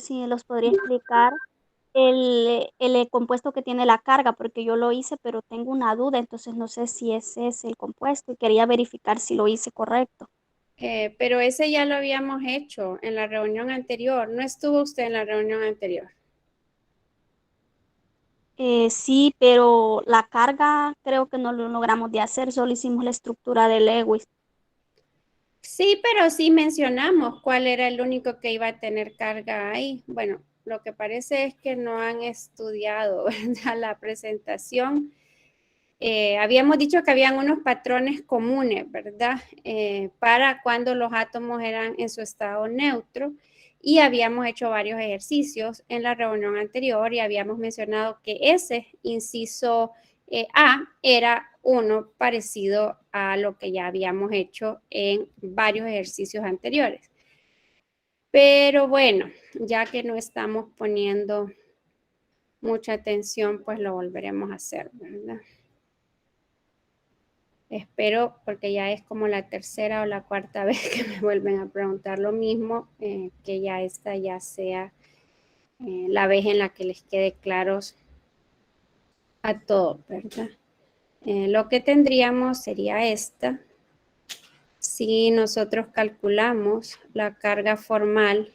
si los podría explicar el compuesto que tiene la carga, porque yo lo hice, pero tengo una duda, entonces no sé si ese es el compuesto y quería verificar si lo hice correcto. Pero ese ya lo habíamos hecho en la reunión anterior. ¿No estuvo usted en la reunión anterior? Sí, pero la carga creo que no lo logramos de hacer, solo hicimos la estructura de Lewis. Sí, pero sí mencionamos cuál era el único que iba a tener carga ahí. Bueno, lo que parece es que no han estudiado, ¿verdad? La presentación. Habíamos dicho que habían unos patrones comunes, ¿verdad? Para cuando los átomos eran en su estado neutro y habíamos hecho varios ejercicios en la reunión anterior y habíamos mencionado que ese inciso A era uno parecido a lo que ya habíamos hecho en varios ejercicios anteriores. Pero bueno, ya que no estamos poniendo mucha atención, pues lo volveremos a hacer, ¿verdad? Espero, porque ya es como la tercera o la cuarta vez que me vuelven a preguntar lo mismo, que ya esta ya sea la vez en la que les quede claros a todos, ¿verdad? Lo que tendríamos sería esta. Si nosotros calculamos la carga formal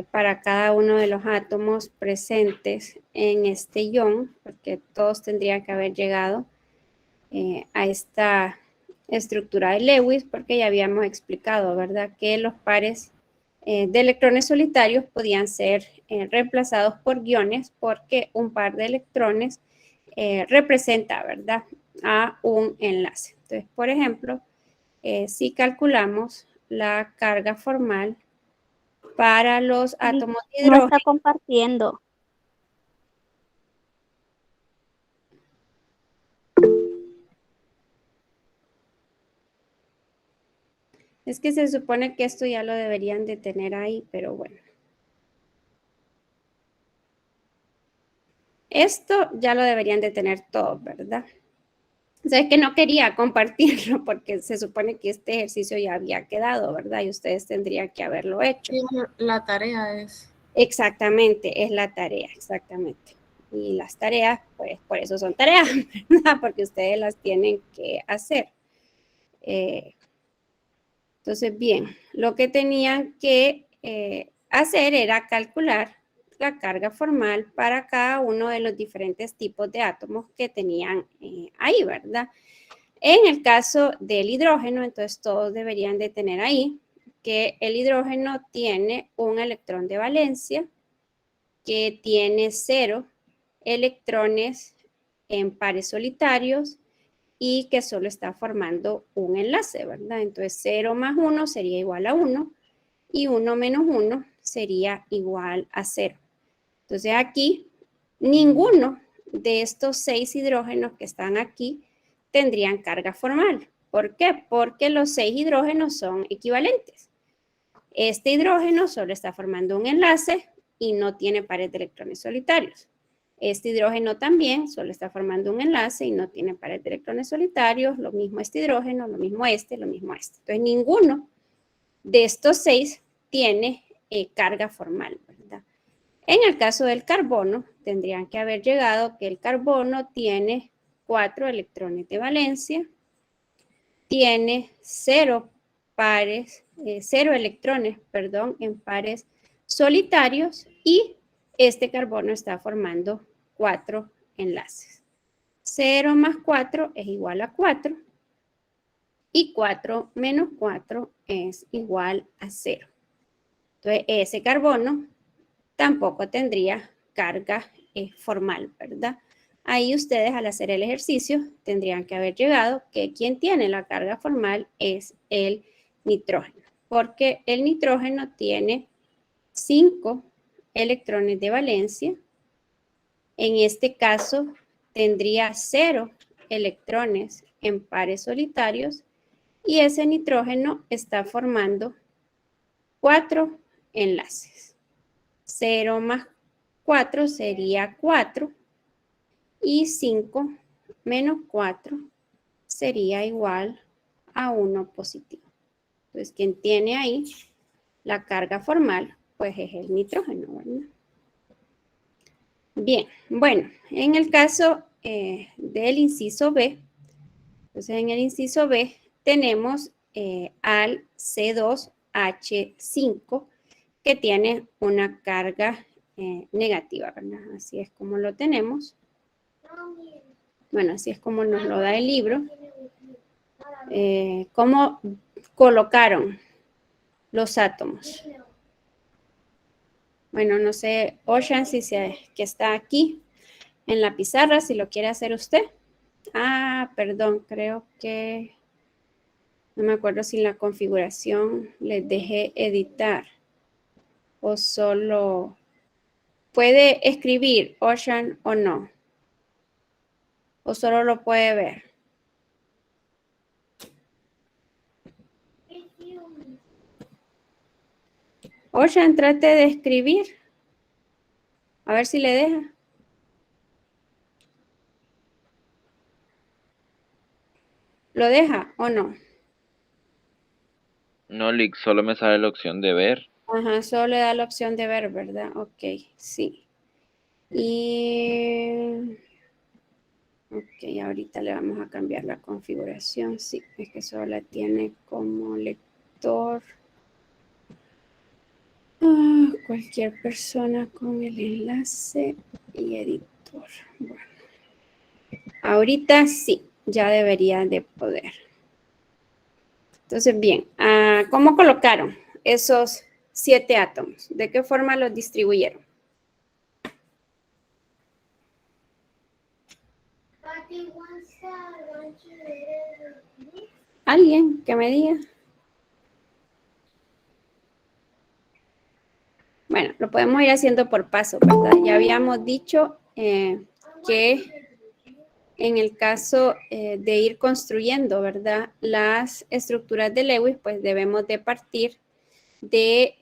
para cada uno de los átomos presentes en este ion, porque todos tendrían que haber llegado a esta estructura de Lewis, porque ya habíamos explicado, ¿verdad?, que los pares de electrones solitarios podían ser reemplazados por guiones porque un par de electrones representa, ¿verdad?, a un enlace. Entonces, por ejemplo, si calculamos la carga formal para los átomos de No está hidrógeno. compartiendo. Es que se supone que esto ya lo deberían de tener ahí, pero bueno. Esto ya lo deberían de tener todo, ¿verdad? O sea, es que no quería compartirlo porque se supone que este ejercicio ya había quedado, ¿verdad? Y ustedes tendrían que haberlo hecho. Y la tarea es. Exactamente, es la tarea, exactamente. Y las tareas, pues por eso son tareas, ¿verdad? Porque ustedes las tienen que hacer. Entonces, bien, lo que tenían que hacer era calcular la carga formal para cada uno de los diferentes tipos de átomos que tenían ahí, ¿verdad? En el caso del hidrógeno, entonces todos deberían de tener ahí que el hidrógeno tiene un electrón de valencia, que tiene 0 electrones en pares solitarios y que solo está formando un enlace, ¿verdad? Entonces 0 más 1 sería igual a 1 y 1 menos 1 sería igual a 0. Entonces aquí ninguno de estos 6 hidrógenos que están aquí tendrían carga formal. ¿Por qué? Porque los 6 hidrógenos son equivalentes. Este hidrógeno solo está formando un enlace y no tiene pares de electrones solitarios. Este hidrógeno también solo está formando un enlace y no tiene pares de electrones solitarios. Lo mismo este hidrógeno, lo mismo este, lo mismo este. Entonces, ninguno de estos 6 tiene carga formal, ¿verdad? En el caso del carbono, tendrían que haber llegado que el carbono tiene 4 electrones de valencia, tiene 0 pares, 0 electrones, perdón, en pares solitarios y este carbono está formando 4 enlaces. 0 más 4 es igual a 4 y 4 menos 4 es igual a 0. Entonces, ese carbono tampoco tendría carga formal, ¿verdad? Ahí ustedes al hacer el ejercicio tendrían que haber llegado que quien tiene la carga formal es el nitrógeno, porque el nitrógeno tiene 5 electrones de valencia. En este caso tendría 0 electrones en pares solitarios y ese nitrógeno está formando 4 enlaces. 0 más 4 sería 4 y 5 menos 4 sería igual a 1 positivo. Entonces, quien tiene ahí la carga formal pues es el nitrógeno, ¿verdad? Bien, bueno, en el caso del inciso B, entonces en el inciso B tenemos al C2H5 que tiene una carga negativa, ¿verdad? Así es como lo tenemos. Bueno, así es como nos lo da el libro. ¿Cómo colocaron los átomos? Bueno, no sé, Ocean, que está aquí en la pizarra, si lo quiere hacer usted. Ah, perdón, creo que no me acuerdo si en la configuración les dejé editar o solo puede escribir Ocean o no, o solo lo puede ver. Ocean, trate de escribir. A ver si le deja. ¿Lo deja o no? No, Lick, solo me sale la opción de ver. Ajá, solo le da la opción de ver, ¿verdad? Ok, sí. Y... Ok, ahorita le vamos a cambiar la configuración. Sí, es que solo la tiene como lector. Cualquier persona con el enlace y editor. Bueno, ahorita sí, ya debería de poder. Entonces, bien, ¿cómo colocaron esos 7 átomos? ¿De qué forma los distribuyeron? ¿Alguien que me diga? Bueno, lo podemos ir haciendo por paso, ¿verdad? Ya habíamos dicho que en el caso de ir construyendo, ¿verdad? Las estructuras de Lewis, pues debemos de partir de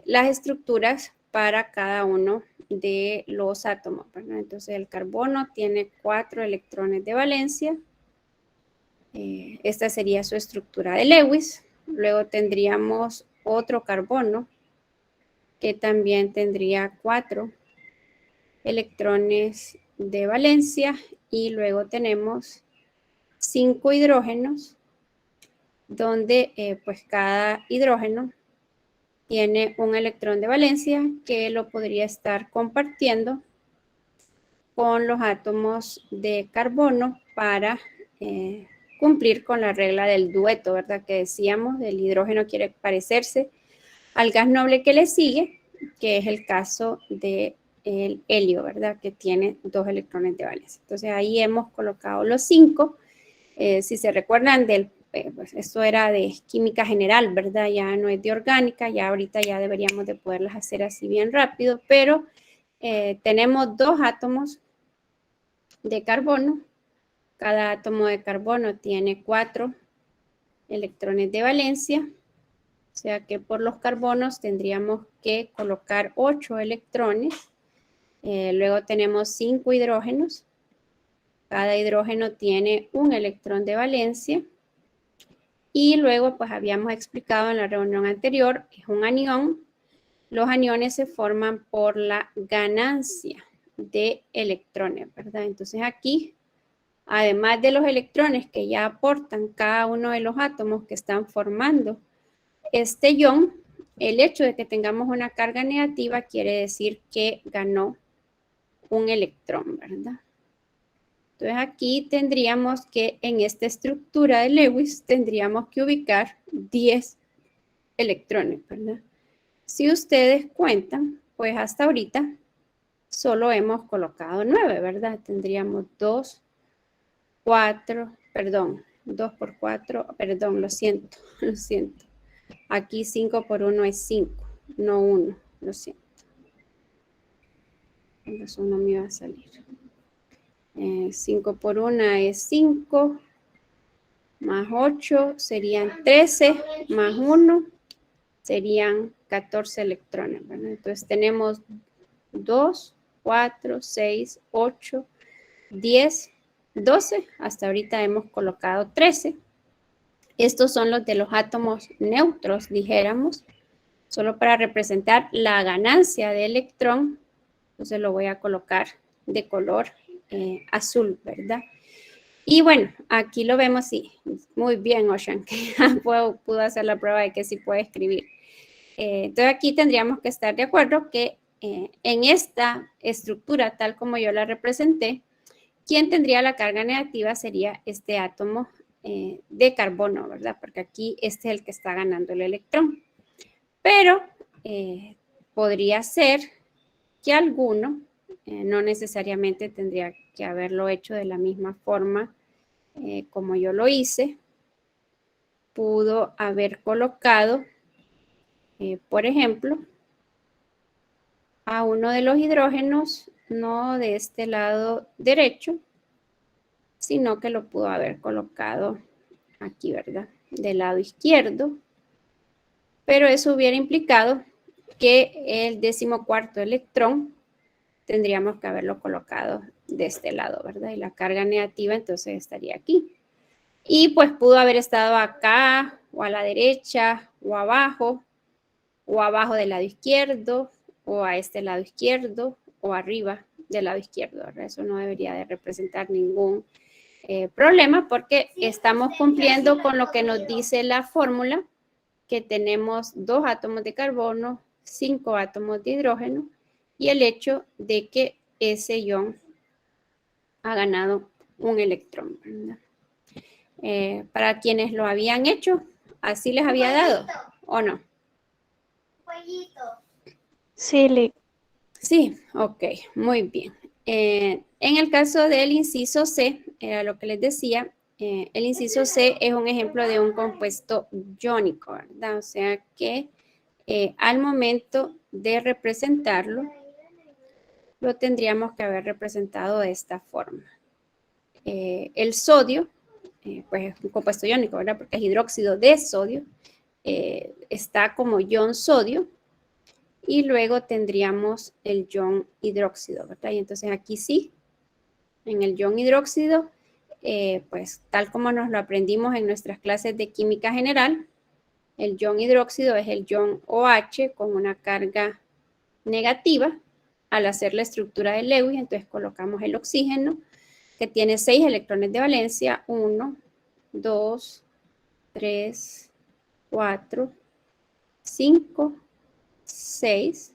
las estructuras para cada uno de los átomos, ¿verdad? Entonces el carbono tiene 4 electrones de valencia. Esta sería su estructura de Lewis. Luego tendríamos otro carbono que también tendría 4 electrones de valencia y luego tenemos 5 hidrógenos donde pues cada hidrógeno tiene un electrón de valencia que lo podría estar compartiendo con los átomos de carbono para cumplir con la regla del dueto, ¿verdad? Que decíamos, el hidrógeno quiere parecerse al gas noble que le sigue, que es el caso del helio, ¿verdad? Que tiene 2 electrones de valencia. Entonces ahí hemos colocado los 5. Si se recuerdan pues esto era de química general, ¿verdad? Ya no es de orgánica, ya ahorita ya deberíamos de poderlas hacer así bien rápido, pero tenemos 2 átomos de carbono. Cada átomo de carbono tiene 4 electrones de valencia, o sea que por los carbonos tendríamos que colocar 8 electrones. Luego tenemos 5 hidrógenos. Cada hidrógeno tiene un electrón de valencia. Y luego, pues habíamos explicado en la reunión anterior, es un anión. Los aniones se forman por la ganancia de electrones, ¿verdad? Entonces aquí, además de los electrones que ya aportan cada uno de los átomos que están formando este ion, el hecho de que tengamos una carga negativa quiere decir que ganó un electrón, ¿verdad? Entonces aquí tendríamos que en esta estructura de Lewis tendríamos que ubicar 10 electrones, ¿verdad? Si ustedes cuentan, pues hasta ahorita solo hemos colocado 9, ¿verdad? Tendríamos 2, 4, perdón, 2 por 4, perdón, lo siento. Aquí 5 por 1 es 5, no 1, lo siento. Eso no me iba a salir. 5 por 1 es 5, más 8 serían 13, más 1 serían 14 electrones, ¿verdad? Entonces tenemos 2, 4, 6, 8, 10, 12, hasta ahorita hemos colocado 13. Estos son los de los átomos neutros, dijéramos. Solo para representar la ganancia de electrón, entonces lo voy a colocar de color azul, ¿verdad? Y bueno, aquí lo vemos, sí, muy bien, Ocean, que ya pudo hacer la prueba de que sí puede escribir. Entonces aquí tendríamos que estar de acuerdo que en esta estructura, tal como yo la representé, quien tendría la carga negativa sería este átomo de carbono, ¿verdad? Porque aquí este es el que está ganando el electrón. Pero podría ser que alguno, no necesariamente tendría que haberlo hecho de la misma forma como yo lo hice, pudo haber colocado, por ejemplo, a uno de los hidrógenos, no de este lado derecho, sino que lo pudo haber colocado aquí, ¿verdad? Del lado izquierdo. Pero eso hubiera implicado que el 14º electrón tendríamos que haberlo colocado de este lado, ¿verdad? Y la carga negativa entonces estaría aquí. Y pues pudo haber estado acá, o a la derecha, o abajo del lado izquierdo, o a este lado izquierdo, o arriba del lado izquierdo, ¿verdad? Eso no debería de representar ningún problema porque estamos cumpliendo con lo que nos dice la fórmula, que tenemos 2 átomos de carbono, 5 átomos de hidrógeno, y el hecho de que ese ion ha ganado un electrón, ¿verdad? Para quienes lo habían hecho, ¿así les había dado o no? Sí, Sí, ok, muy bien. En el caso del inciso C, era lo que les decía, el inciso C es un ejemplo de un compuesto iónico, ¿verdad? O sea que al momento de representarlo, lo tendríamos que haber representado de esta forma. El sodio, pues es un compuesto iónico, ¿verdad? Porque es hidróxido de sodio, está como ion sodio, y luego tendríamos el ion hidróxido, ¿verdad? Y entonces aquí sí, en el ion hidróxido, pues tal como nos lo aprendimos en nuestras clases de química general, el ion hidróxido es el ion OH con una carga negativa. Al hacer la estructura de Lewis, entonces colocamos el oxígeno, que tiene 6 electrones de valencia, 1, 2, 3, 4, 5, 6,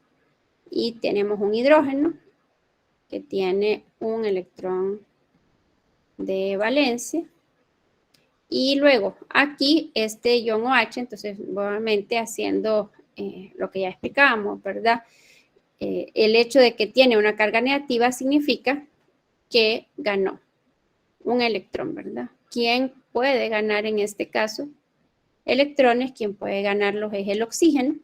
y tenemos un hidrógeno que tiene un electrón de valencia. Y luego aquí este ion OH, entonces nuevamente haciendo lo que ya explicábamos, ¿verdad? El hecho de que tiene una carga negativa significa que ganó un electrón, ¿verdad? ¿Quién puede ganar en este caso electrones? Quien puede ganarlos es el oxígeno,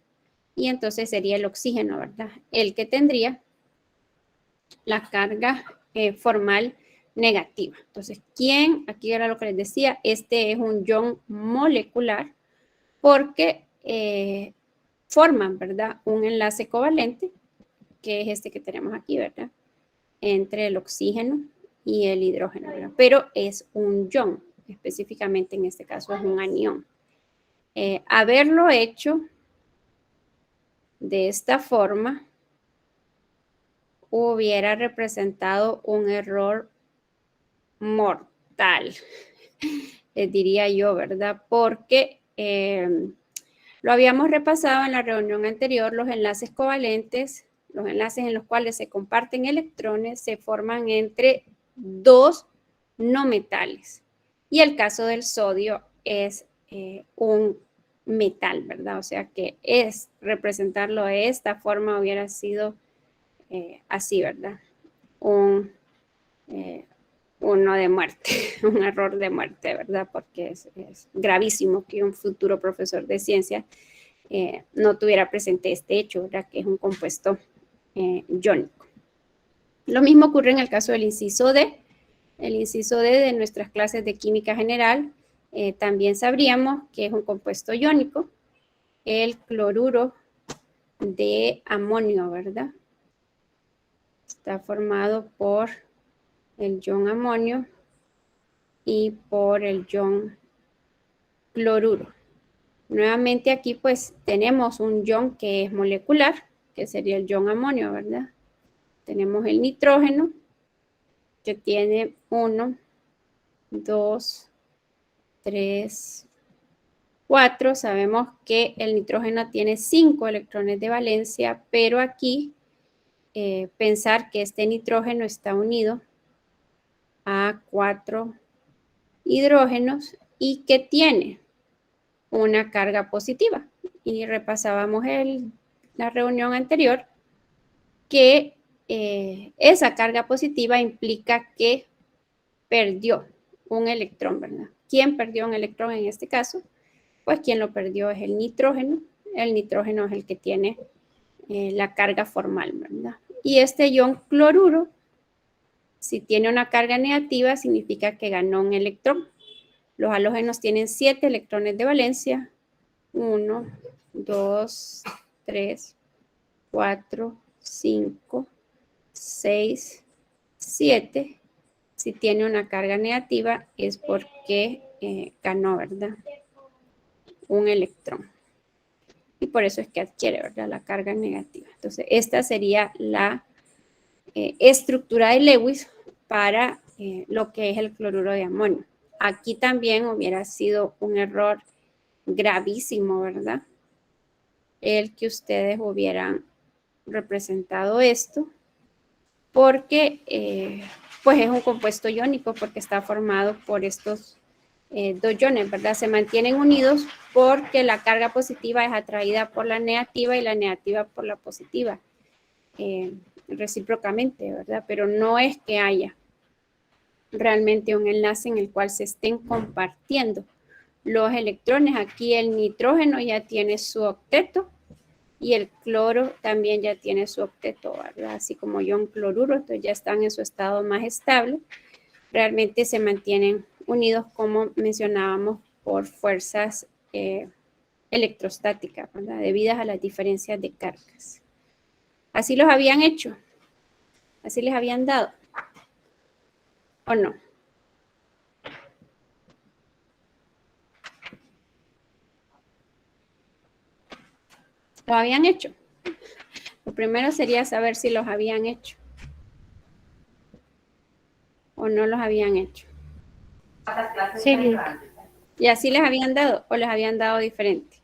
y entonces sería el oxígeno, ¿verdad? El que tendría la carga formal negativa. Entonces, ¿quién? Aquí era lo que les decía, este es un ion molecular porque forman, ¿verdad? Un enlace covalente, que es este que tenemos aquí, ¿verdad? Entre el oxígeno y el hidrógeno, ¿verdad? Pero es un ion, específicamente en este caso es un anión. Haberlo hecho de esta forma hubiera representado un error mortal, les diría yo, ¿verdad? Porque lo habíamos repasado en la reunión anterior, los enlaces covalentes, los enlaces en los cuales se comparten electrones, se forman entre 2 no metales. Y el caso del sodio es un metal, ¿verdad? O sea que representarlo de esta forma hubiera sido así, ¿verdad? Uno de muerte, un error de muerte, ¿verdad? Porque es gravísimo que un futuro profesor de ciencia no tuviera presente este hecho, ¿verdad? Que es un compuesto iónico. Lo mismo ocurre en el caso del inciso D. El inciso D de nuestras clases de química general también sabríamos que es un compuesto iónico, el cloruro de amonio, ¿verdad? Está formado por el ion amonio y por el ion cloruro. Nuevamente aquí pues tenemos un ion que es molecular, que sería el ion amonio, ¿verdad? Tenemos el nitrógeno, que tiene 1, 2, 3, 4. Sabemos que el nitrógeno tiene 5 electrones de valencia, pero aquí pensar que este nitrógeno está unido a 4 hidrógenos y que tiene una carga positiva. Y repasábamos la reunión anterior que esa carga positiva implica que perdió un electrón, ¿verdad? ¿Quién perdió un electrón en este caso? Pues quien lo perdió es el nitrógeno. El nitrógeno es el que tiene la carga formal, ¿verdad? Y este ion cloruro, si tiene una carga negativa, significa que ganó un electrón. Los halógenos tienen 7 electrones de valencia. 1, 2, 3, 4, 5, 6, 7. Si tiene una carga negativa es porque ganó, ¿verdad? Un electrón. Y por eso es que adquiere, ¿verdad? La carga negativa. Entonces, esta sería la estructura de Lewis para lo que es el cloruro de amonio. Aquí también hubiera sido un error gravísimo, ¿verdad? El que ustedes hubieran representado esto, porque pues es un compuesto iónico porque está formado por estos dos iones, ¿verdad? Se mantienen unidos porque la carga positiva es atraída por la negativa y la negativa por la positiva, recíprocamente, ¿verdad? Pero no es que haya realmente un enlace en el cual se estén compartiendo los electrones. Aquí el nitrógeno ya tiene su octeto y el cloro también ya tiene su octeto, ¿verdad? Así como ion cloruro, entonces ya están en su estado más estable. Realmente se mantienen unidos, como mencionábamos, por fuerzas electrostáticas, ¿verdad? Debidas a las diferencias de cargas. Así los habían hecho, así les habían dado, ¿o no? ¿Lo habían hecho? Lo primero sería saber si los habían hecho o no los habían hecho. Sí, ¿Y así les habían dado o les habían dado diferente?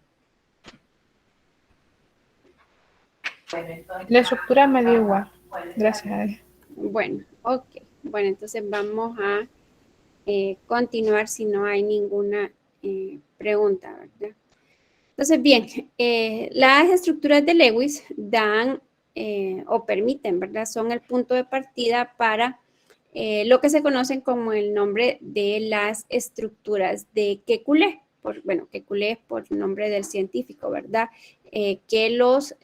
la estructura me dio igual. Gracias a Dios. Bueno, ok. Bueno, entonces vamos a continuar si no hay ninguna pregunta, ¿verdad? Entonces, bien, las estructuras de Lewis dan o permiten, ¿verdad? Son el punto de partida para lo que se conocen como el nombre de las estructuras de Kekulé. Bueno, Kekulé es por nombre del científico, ¿verdad? Que los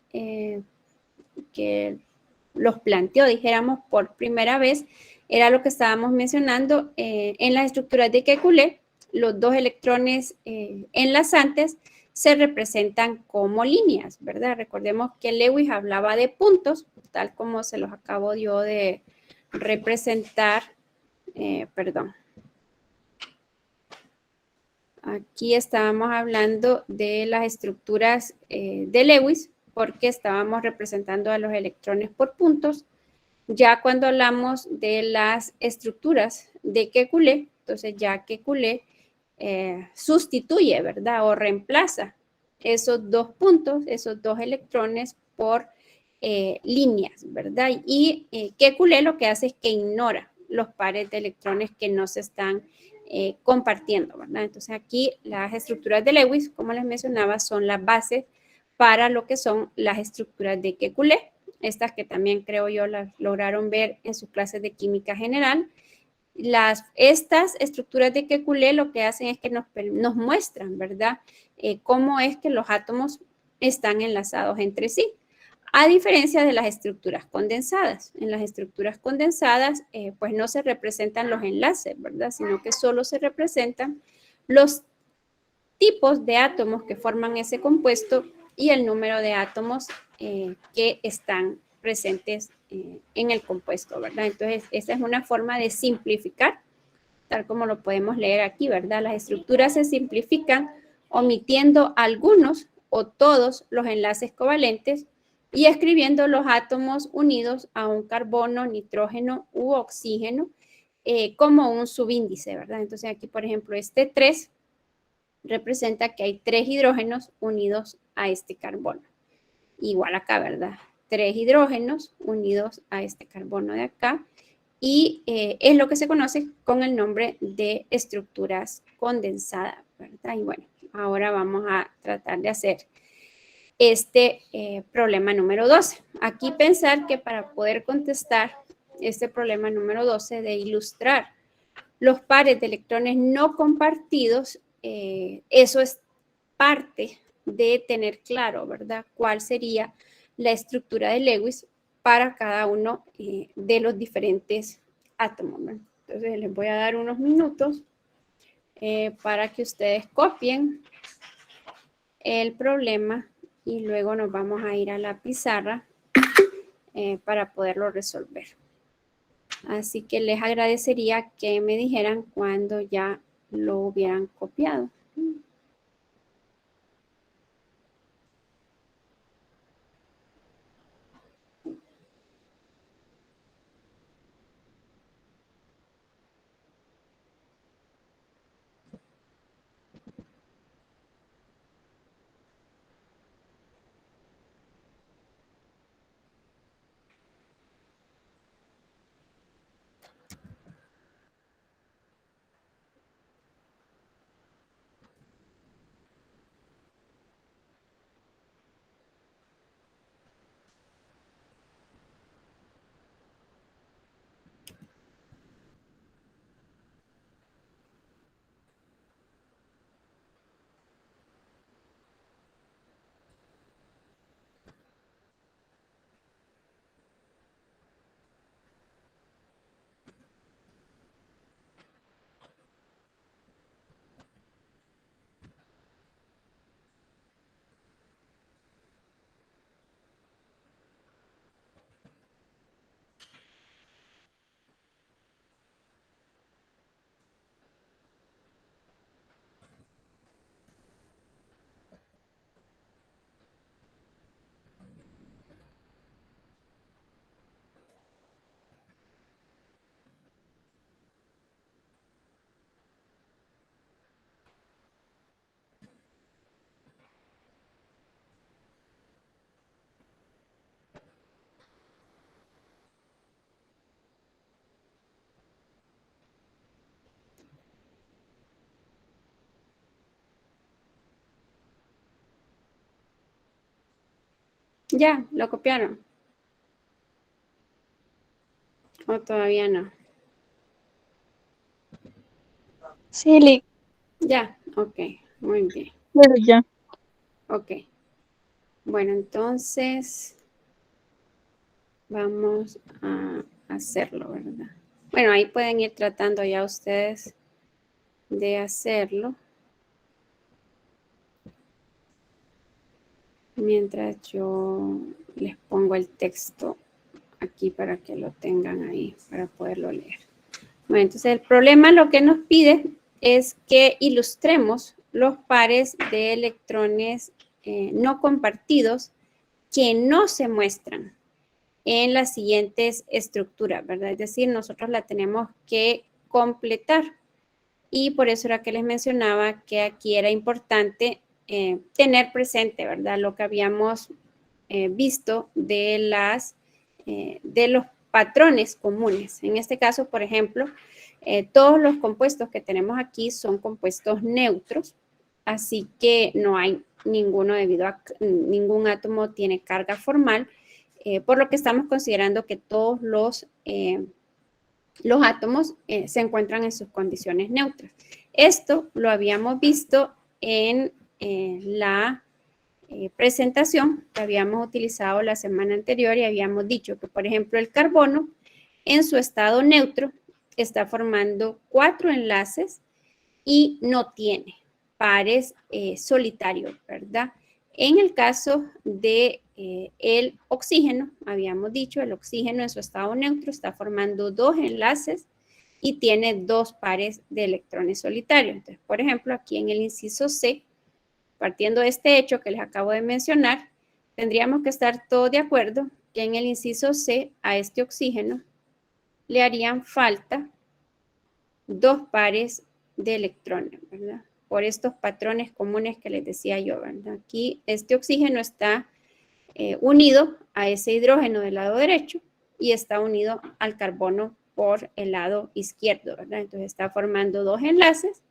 planteó, dijéramos, por primera vez, era lo que estábamos mencionando en las estructuras de Kekulé. Los dos electrones enlazantes se representan como líneas, ¿verdad? Recordemos que Lewis hablaba de puntos, tal como se los acabo yo de representar, perdón. Aquí estábamos hablando de las estructuras de Lewis, porque estábamos representando a los electrones por puntos. Ya cuando hablamos de las estructuras de Kekulé, entonces ya Kekulé sustituye, ¿verdad? O reemplaza esos dos puntos, esos dos electrones por líneas, ¿verdad? Y Kekulé lo que hace es que ignora los pares de electrones que no se están compartiendo, ¿verdad? Entonces aquí las estructuras de Lewis, como les mencionaba, son las bases para lo que son las estructuras de Kekulé. Estas que también creo yo las lograron ver en sus clases de química general. Estas estructuras de Kekulé lo que hacen es que nos muestran, ¿verdad? Cómo es que los átomos están enlazados entre sí. A diferencia de las estructuras condensadas. En las estructuras condensadas, pues no se representan los enlaces, ¿verdad? Sino que solo se representan los tipos de átomos que forman ese compuesto y el número de átomos que están presentes en el compuesto, ¿verdad? Entonces, esa es una forma de simplificar, tal como lo podemos leer aquí, ¿verdad? Las estructuras se simplifican omitiendo algunos o todos los enlaces covalentes y escribiendo los átomos unidos a un carbono, nitrógeno u oxígeno como un subíndice, ¿verdad? Entonces aquí, por ejemplo, este 3 representa que hay 3 hidrógenos unidos a este carbono. Igual acá, ¿verdad? 3 hidrógenos unidos a este carbono de acá. Y es lo que se conoce con el nombre de estructuras condensadas, ¿verdad? Y bueno, ahora vamos a tratar de hacer este problema número 12. Aquí pensar que para poder contestar este problema número 12 de ilustrar los pares de electrones no compartidos, eso es parte de tener claro, ¿verdad? Cuál sería la estructura de Lewis para cada uno de los diferentes átomos, ¿verdad? Entonces les voy a dar unos minutos para que ustedes copien el problema y luego nos vamos a ir a la pizarra para poderlo resolver. Así que les agradecería que me dijeran cuando ya lo hubieran copiado. ¿Ya? ¿Lo copiaron? ¿O todavía no? Sí, Lick. Ya, ok, muy bien. Pero ya. Ok. Bueno, entonces vamos a hacerlo, ¿verdad? Bueno, ahí pueden ir tratando ya ustedes de hacerlo. Mientras yo les pongo el texto aquí para que lo tengan ahí, para poderlo leer. Bueno, entonces el problema lo que nos pide es que ilustremos los pares de electrones no compartidos que no se muestran en las siguientes estructuras, ¿verdad? Es decir, nosotros la tenemos que completar. Y por eso era que les mencionaba que aquí era importante tener presente, ¿verdad? Lo que habíamos visto de los patrones comunes. En este caso, por ejemplo, todos los compuestos que tenemos aquí son compuestos neutros, así que no hay ninguno debido a ningún átomo tiene carga formal, por lo que estamos considerando que todos los átomos se encuentran en sus condiciones neutras. Esto lo habíamos visto en la presentación que habíamos utilizado la semana anterior y habíamos dicho que, por ejemplo, el carbono en su estado neutro está formando 4 enlaces y no tiene pares solitarios, ¿verdad? En el caso de el oxígeno, habíamos dicho, el oxígeno en su estado neutro está formando 2 enlaces y tiene 2 pares de electrones solitarios. Entonces, por ejemplo, aquí en el inciso C, partiendo de este hecho que les acabo de mencionar, tendríamos que estar todos de acuerdo que en el inciso C a este oxígeno le harían falta 2 pares de electrones, ¿verdad? Por estos patrones comunes que les decía yo, ¿verdad? Aquí este oxígeno está unido a ese hidrógeno del lado derecho y está unido al carbono por el lado izquierdo, ¿verdad? Entonces está formando 2 enlaces.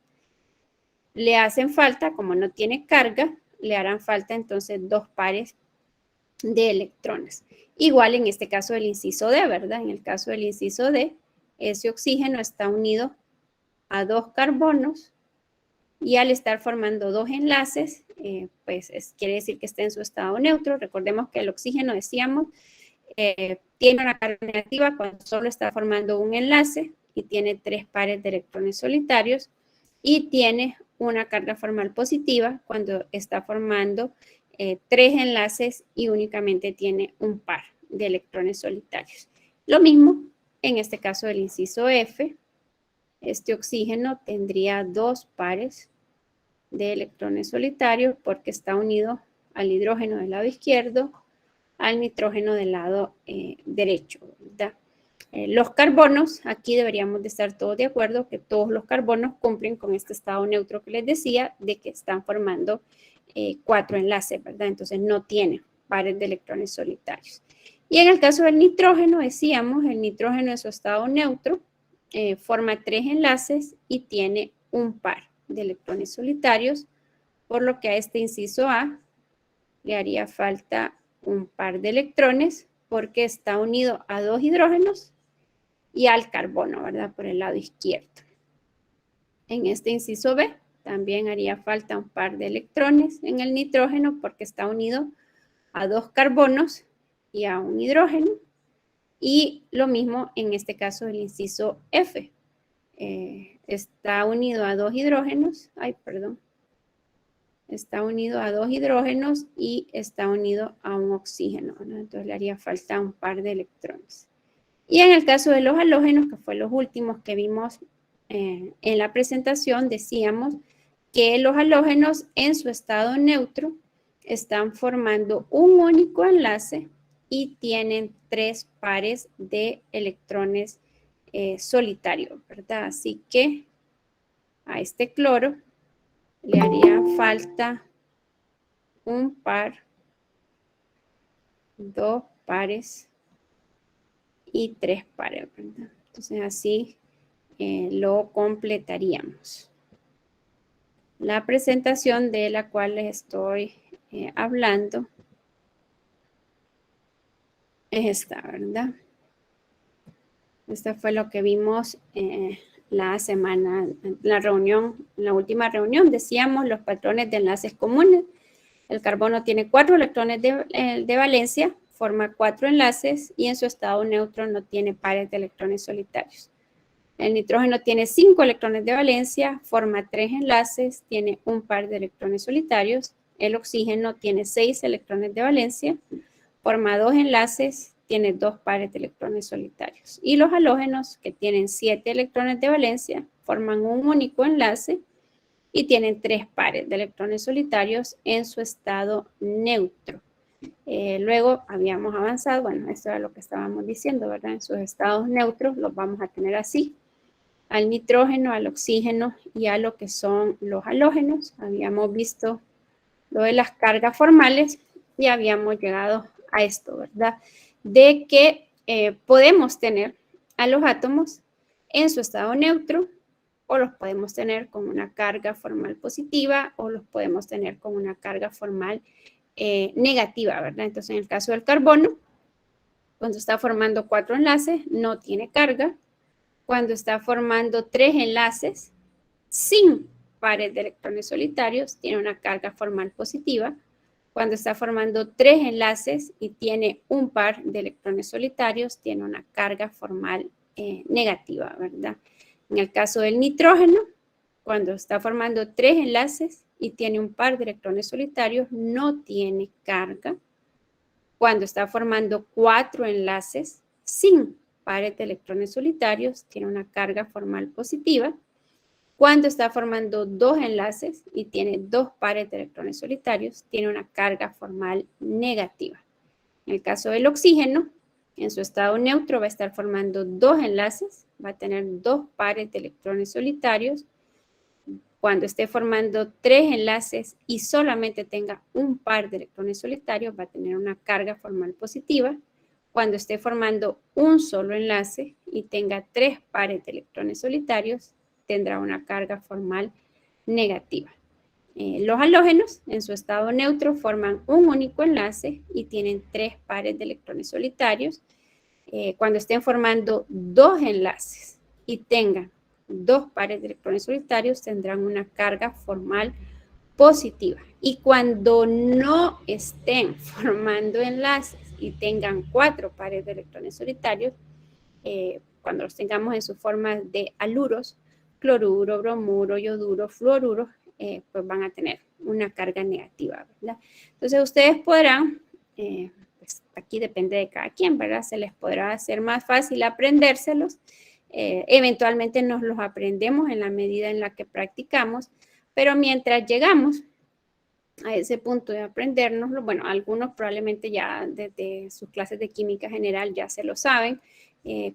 Le hacen falta, como no tiene carga, le harán falta entonces 2 pares de electrones. Igual en este caso del inciso D, ¿verdad? En el caso del inciso D, ese oxígeno está unido a 2 carbonos y al estar formando 2 enlaces, pues quiere decir que está en su estado neutro. Recordemos que el oxígeno, decíamos, tiene una carga negativa cuando solo está formando un enlace y tiene 3 pares de electrones solitarios, y tiene una carga formal positiva cuando está formando 3 enlaces y únicamente tiene un par de electrones solitarios. Lo mismo en este caso del inciso F. Este oxígeno tendría 2 pares de electrones solitarios porque está unido al hidrógeno del lado izquierdo, al nitrógeno del lado derecho, ¿verdad? Los carbonos, aquí deberíamos de estar todos de acuerdo que todos los carbonos cumplen con este estado neutro que les decía, de que están formando 4 enlaces, ¿verdad? Entonces no tiene pares de electrones solitarios. Y en el caso del nitrógeno, decíamos, el nitrógeno en su estado neutro forma 3 enlaces y tiene un par de electrones solitarios, por lo que a este inciso A le haría falta un par de electrones porque está unido a 2 hidrógenos y al carbono, ¿verdad? Por el lado izquierdo. En este inciso B también haría falta un par de electrones en el nitrógeno porque está unido a 2 carbonos y a un hidrógeno. Y lo mismo en este caso del inciso F. Está unido a 2 hidrógenos, está unido a 2 hidrógenos y está unido a un oxígeno, ¿no? Entonces le haría falta un par de electrones. Y en el caso de los halógenos, que fue los últimos que vimos en la presentación, decíamos que los halógenos en su estado neutro están formando un único enlace y tienen 3 pares de electrones solitarios, ¿verdad? Así que a este cloro le haría falta un par, 2 pares y 3 pares, ¿verdad? Entonces así lo completaríamos. La presentación de la cual les estoy hablando es esta, ¿verdad? Esta fue lo que vimos la semana, la reunión, en la última reunión. Decíamos los patrones de enlaces comunes. El carbono tiene 4 electrones de valencia, forma 4 enlaces y en su estado neutro no tiene pares de electrones solitarios. El nitrógeno tiene 5 electrones de valencia, forma 3 enlaces, tiene un par de electrones solitarios. El oxígeno tiene 6 electrones de valencia, forma 2 enlaces, tiene 2 pares de electrones solitarios. Y los halógenos, que tienen 7 electrones de valencia, forman un único enlace y tienen 3 pares de electrones solitarios en su estado neutro. Luego habíamos avanzado, bueno, esto era lo que estábamos diciendo, ¿verdad? En sus estados neutros los vamos a tener así: al nitrógeno, al oxígeno y a lo que son los halógenos. Habíamos visto lo de las cargas formales y habíamos llegado a esto, ¿verdad? De que podemos tener a los átomos en su estado neutro, o los podemos tener con una carga formal positiva, o los podemos tener con una carga formal negativa, ¿verdad? Entonces, en el caso del carbono, cuando está formando 4 enlaces, no tiene carga. Cuando está formando 3 enlaces sin pares de electrones solitarios, tiene una carga formal positiva. Cuando está formando 3 enlaces y tiene un par de electrones solitarios, tiene una carga formal negativa, ¿verdad? En el caso del nitrógeno, cuando está formando 3 enlaces y tiene un par de electrones solitarios, no tiene carga. Cuando está formando 4 enlaces sin pares de electrones solitarios, tiene una carga formal positiva. Cuando está formando dos enlaces y tiene dos pares de electrones solitarios, tiene una carga formal negativa. En el caso del oxígeno, en su estado neutro va a estar formando dos enlaces, va a tener dos pares de electrones solitarios. Cuando esté formando tres enlaces y solamente tenga un par de electrones solitarios, va a tener una carga formal positiva. Cuando esté formando un solo enlace y tenga tres pares de electrones solitarios, tendrá una carga formal negativa. Los halógenos, en su estado neutro, forman un único enlace y tienen tres pares de electrones solitarios. Cuando estén formando dos enlaces y tengan dos pares de electrones solitarios, tendrán una carga formal positiva. Y cuando no estén formando enlaces y tengan cuatro pares de electrones solitarios, cuando los tengamos en su forma de haluros, cloruro, bromuro, yoduro, fluoruro, pues van a tener una carga negativa, ¿verdad? Entonces ustedes podrán, pues aquí depende de cada quien, ¿verdad? Se les podrá hacer más fácil aprendérselos. Eventualmente nos los aprendemos en la medida en la que practicamos, pero mientras llegamos a ese punto de aprendernos, bueno, algunos probablemente ya desde sus clases de química general ya se lo saben,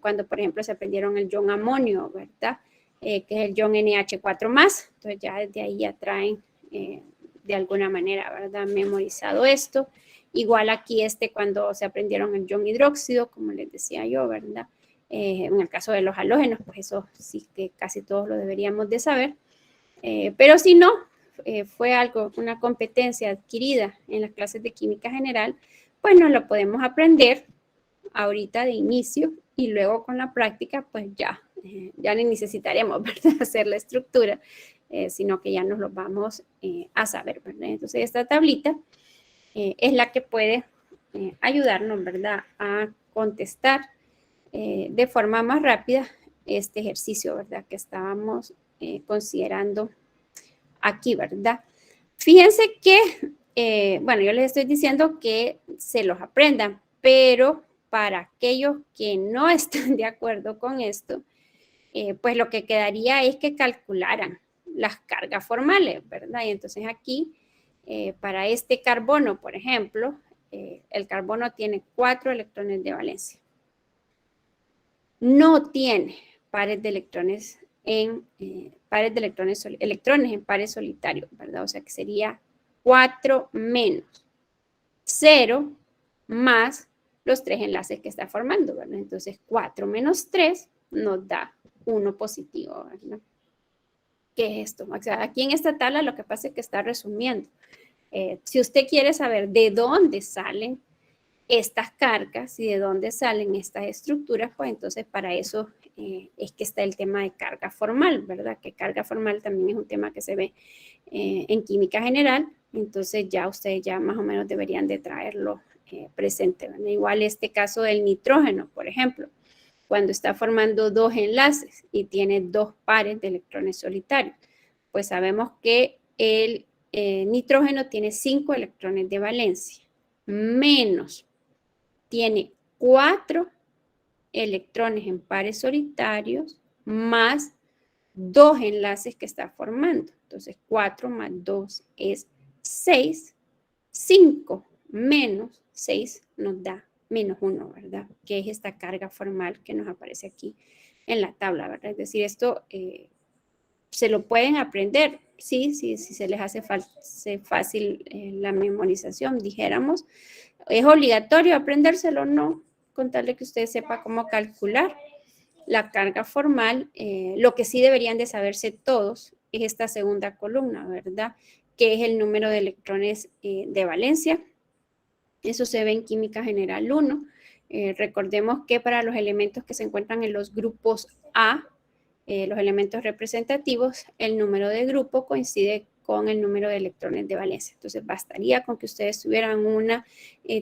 cuando por ejemplo se aprendieron el ion amonio, ¿verdad? Que es el ion NH4+, entonces ya desde ahí ya traen de alguna manera, ¿verdad? Memorizado esto. Igual aquí cuando se aprendieron el ion hidróxido, como les decía yo, ¿verdad? En el caso de los halógenos, pues eso sí que casi todos lo deberíamos de saber. Pero si no, fue una competencia adquirida en las clases de química general, pues nos lo podemos aprender ahorita de inicio y luego con la práctica, pues ya ni necesitaremos, ¿verdad? Hacer la estructura, sino que ya nos lo vamos a saber, ¿verdad? Entonces esta tablita es la que puede ayudarnos, ¿verdad? A contestar de forma más rápida este ejercicio, ¿verdad? Que estábamos considerando aquí, ¿verdad? Fíjense que, bueno, yo les estoy diciendo que se los aprendan, pero para aquellos que no están de acuerdo con esto, pues lo que quedaría es que calcularan las cargas formales, ¿verdad? Y entonces aquí, para este carbono, por ejemplo, el carbono tiene 4 electrones de valencia. No tiene pares de electrones electrones en pares solitarios, ¿verdad? O sea que sería 4 menos 0 más los 3 enlaces que está formando, ¿verdad? Entonces 4 menos 3 nos da 1 positivo, ¿verdad? ¿Qué es esto? O sea, aquí en esta tabla lo que pasa es que está resumiendo. Si usted quiere saber de dónde salen estas cargas y de dónde salen estas estructuras, pues entonces para eso es que está el tema de carga formal, ¿verdad? Que carga formal también es un tema que se ve en química general, entonces ya ustedes ya más o menos deberían de traerlo presente, ¿verdad? Igual este caso del nitrógeno, por ejemplo, cuando está formando dos enlaces y tiene dos pares de electrones solitarios, pues sabemos que el nitrógeno tiene 5 electrones de valencia, menos tiene 4 electrones en pares solitarios más 2 enlaces que está formando. Entonces, 4 más 2 es 6. 5 menos 6 nos da menos 1, ¿verdad? Que es esta carga formal que nos aparece aquí en la tabla, ¿verdad? Es decir, esto se lo pueden aprender, sí, si se les hace fácil la memorización, dijéramos. ¿Es obligatorio aprendérselo? No, con tal de que usted sepa cómo calcular la carga formal. Lo que sí deberían de saberse todos es esta segunda columna, ¿verdad? Que es el número de electrones de valencia. Eso se ve en química general 1. Recordemos que para los elementos que se encuentran en los grupos A, los elementos representativos, el número de grupo coincide con el número de electrones de valencia. Entonces, bastaría con que ustedes tuvieran una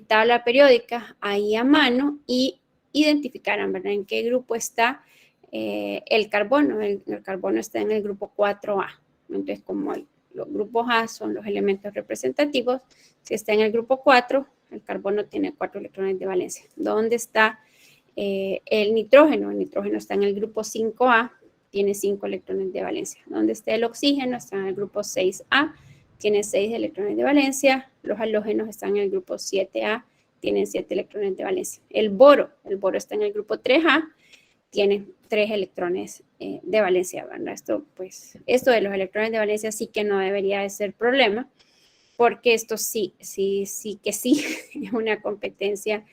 tabla periódica ahí a mano y identificaran, ¿verdad?, en qué grupo está el carbono. El carbono está en el grupo 4A. Entonces, como los grupos A son los elementos representativos, si está en el grupo 4, el carbono tiene 4 electrones de valencia. ¿Dónde está el nitrógeno? El nitrógeno está en el grupo 5A, tiene 5 electrones de valencia. Donde esté el oxígeno está en el grupo 6A, tiene 6 electrones de valencia. Los halógenos están en el grupo 7A, tienen 7 electrones de valencia. El boro está en el grupo 3A, tiene 3 electrones de valencia, ¿verdad? Esto de los electrones de valencia sí que no debería de ser problema, porque esto sí es una competencia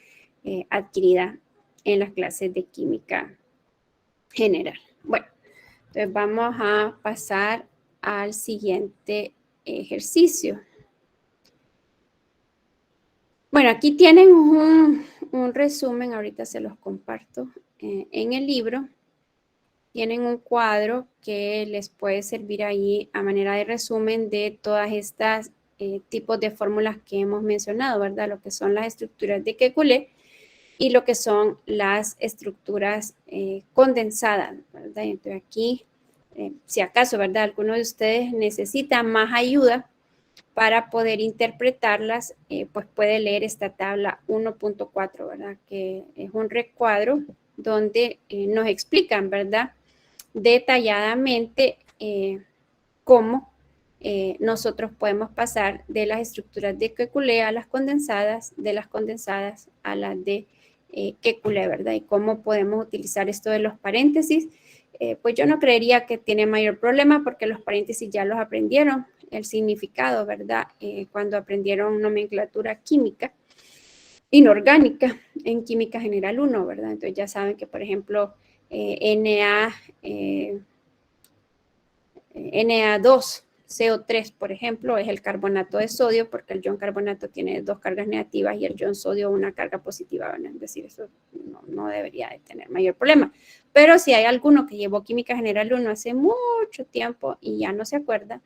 adquirida en las clases de química general. Bueno, entonces vamos a pasar al siguiente ejercicio. Bueno, aquí tienen un resumen, ahorita se los comparto en el libro. Tienen un cuadro que les puede servir ahí a manera de resumen de todas estas tipos de fórmulas que hemos mencionado, ¿verdad? Lo que son las estructuras de Kekulé y lo que son las estructuras condensadas, ¿verdad? Entonces aquí, si acaso, ¿verdad? Alguno de ustedes necesita más ayuda para poder interpretarlas, pues puede leer esta tabla 1.4, ¿verdad? Que es un recuadro donde nos explican, ¿verdad? Detalladamente cómo nosotros podemos pasar de las estructuras de Kekulé a las condensadas, de las condensadas a las de Kekulé, ¿verdad? Y cómo podemos utilizar esto de los paréntesis. Pues yo no creería que tiene mayor problema porque los paréntesis ya los aprendieron, el significado, ¿verdad? Cuando aprendieron nomenclatura química inorgánica en Química General 1, ¿verdad? Entonces ya saben que, por ejemplo, Na2, CO3, por ejemplo, es el carbonato de sodio, porque el ion carbonato tiene 2 cargas negativas y el ion sodio una carga positiva, ¿verdad? Es decir, eso no debería de tener mayor problema. Pero si hay alguno que llevó Química General 1 hace mucho tiempo y ya no se acuerda,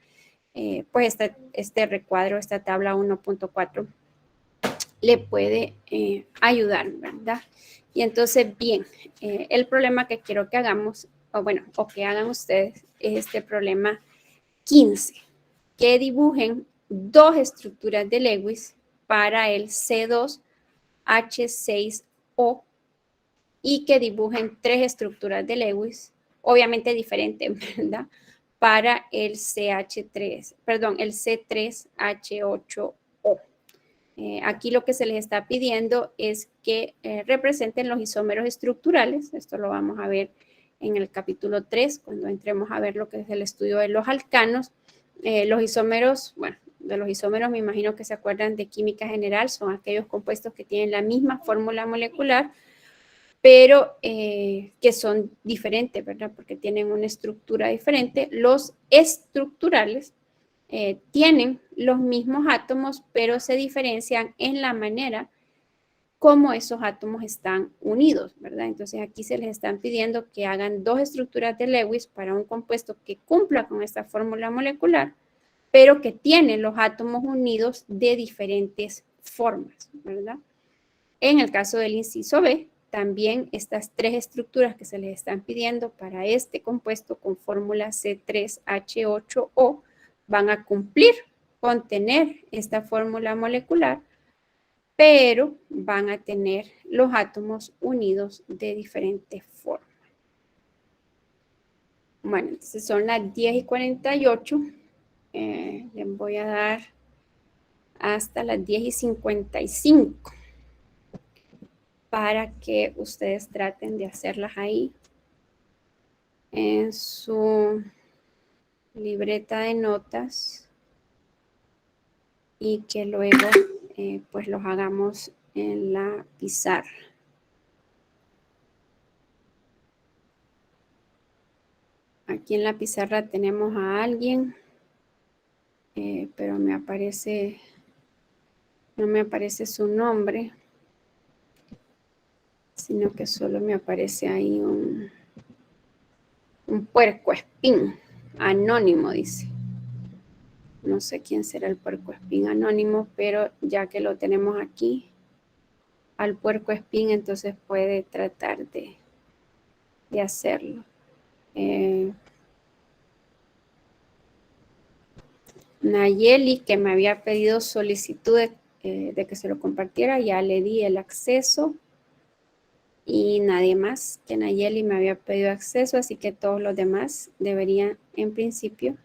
pues este recuadro, esta tabla 1.4, le puede ayudar, ¿verdad? Y entonces, bien, el problema que quiero que hagamos, o que hagan ustedes, es este problema 15, que dibujen 2 estructuras de Lewis para el C2H6O y que dibujen 3 estructuras de Lewis, obviamente diferentes, ¿verdad? Para el el C3H8O. Aquí lo que se les está pidiendo es que representen los isómeros estructurales. Esto lo vamos a ver en el capítulo 3, cuando entremos a ver lo que es el estudio de los alcanos. Los isómeros, bueno, de los isómeros me imagino que se acuerdan de química general, son aquellos compuestos que tienen la misma fórmula molecular, pero que son diferentes, ¿verdad? Porque tienen una estructura diferente. Los estructurales tienen los mismos átomos, pero se diferencian en la manera como esos átomos están unidos, ¿verdad? Entonces aquí se les están pidiendo que hagan 2 estructuras de Lewis para un compuesto que cumpla con esta fórmula molecular, pero que tiene los átomos unidos de diferentes formas, ¿verdad? En el caso del inciso B, también estas 3 estructuras que se les están pidiendo para este compuesto con fórmula C3H8O van a cumplir con tener esta fórmula molecular, pero van a tener los átomos unidos de diferentes formas. Bueno, entonces son las 10:48. Les voy a dar hasta las 10:55 para que ustedes traten de hacerlas ahí en su libreta de notas y que luego pues los hagamos en la pizarra. Aquí en la pizarra tenemos a alguien, pero no me aparece su nombre, sino que solo me aparece ahí un puercoespín anónimo, dice. No sé quién será el puercoespín anónimo, pero ya que lo tenemos aquí, al puercoespín, entonces puede tratar de hacerlo. Nayeli, que me había pedido solicitud de que se lo compartiera, ya le di el acceso. y nadie más que Nayeli me había pedido acceso, así que todos los demás deberían, en principio,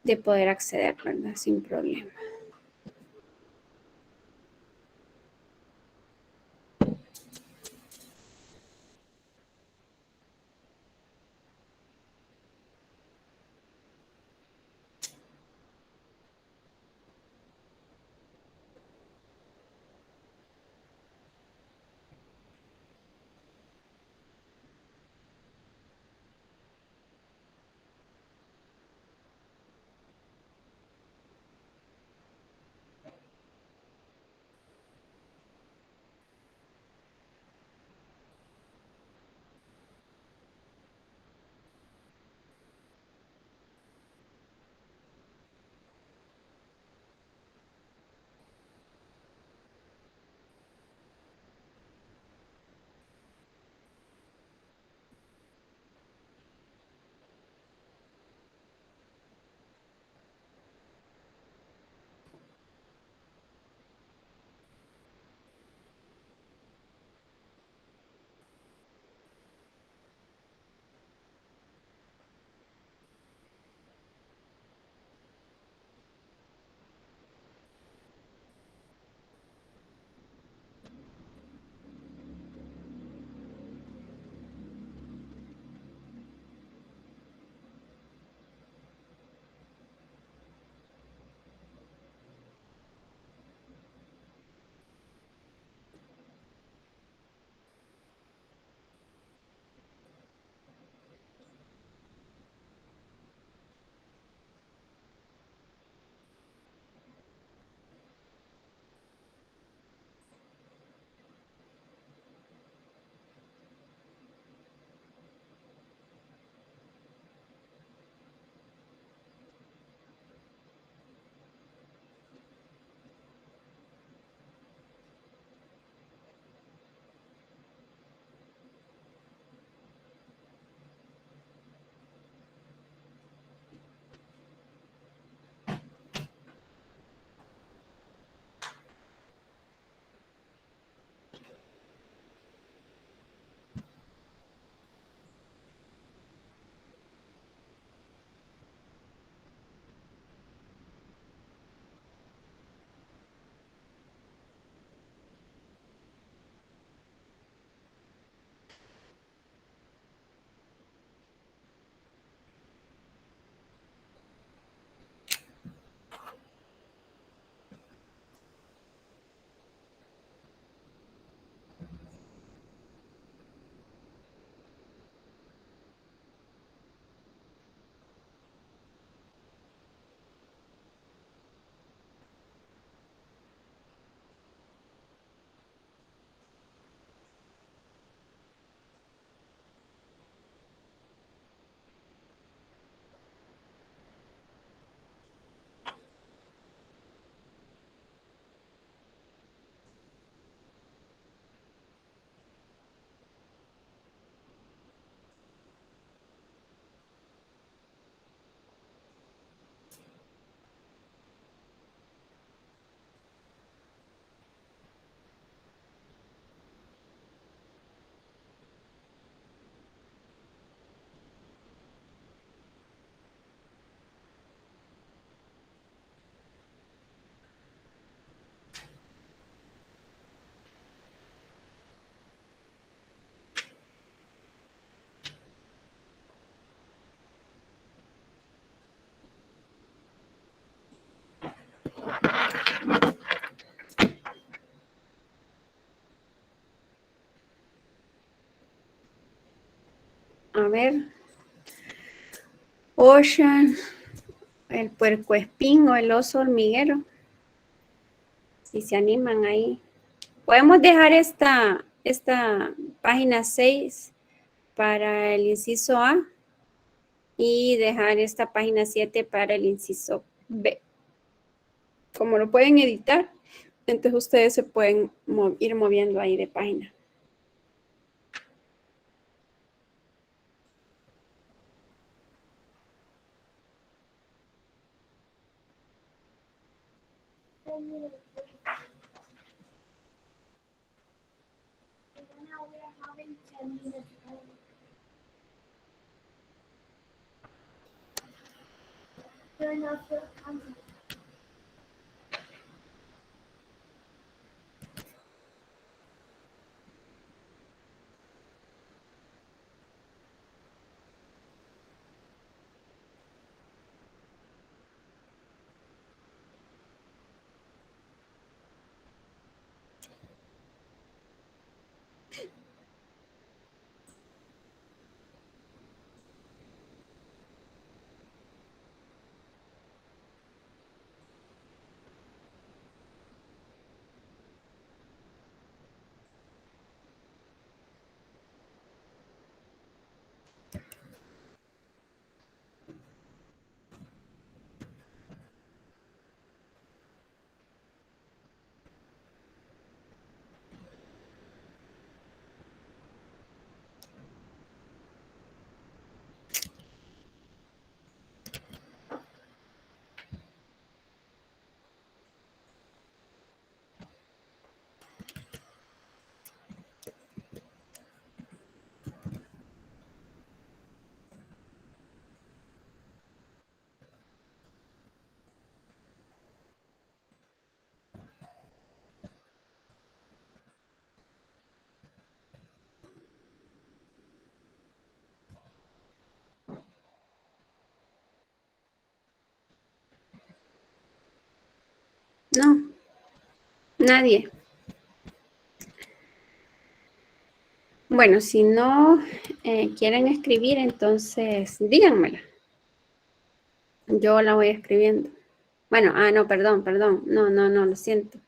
de poder acceder, ¿verdad? Sin problema. A ver. Ocean, el puercoespín o el oso hormiguero. Si se animan ahí. Podemos dejar esta página 6 para el inciso A y dejar esta página 7 para el inciso B. Como lo pueden editar, entonces ustedes se pueden ir moviendo ahí de página. No, nadie. Bueno, si no quieren escribir, entonces díganmela. Yo la voy escribiendo. Bueno, no, perdón. No, lo siento.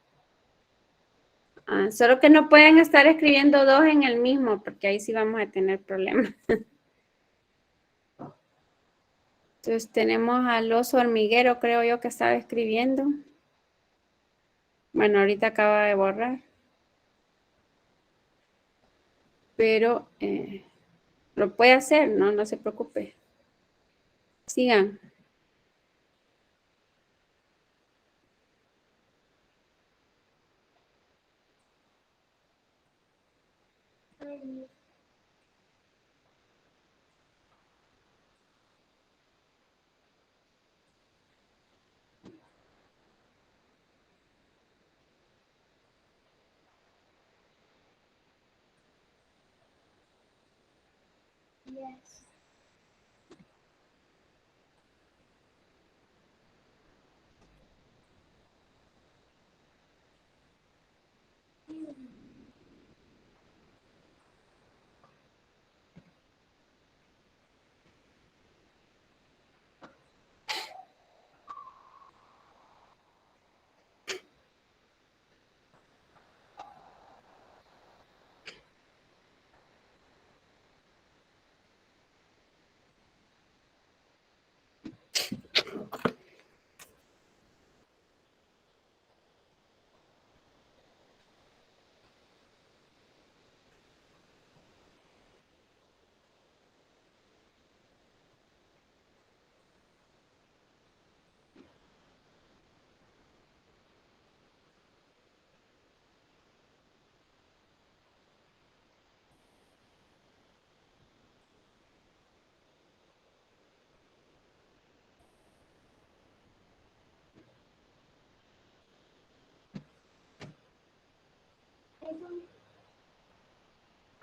Solo que no pueden estar escribiendo dos en el mismo, porque ahí sí vamos a tener problemas. Entonces tenemos al oso hormiguero, creo yo, que estaba escribiendo. Bueno, ahorita acaba de borrar. Pero lo puede hacer, ¿no? No se preocupe. Sigan.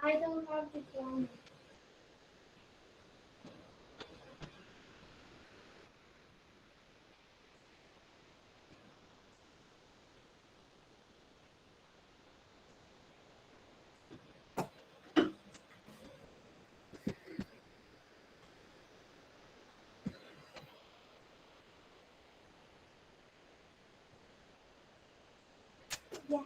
I don't have the phone. Yes.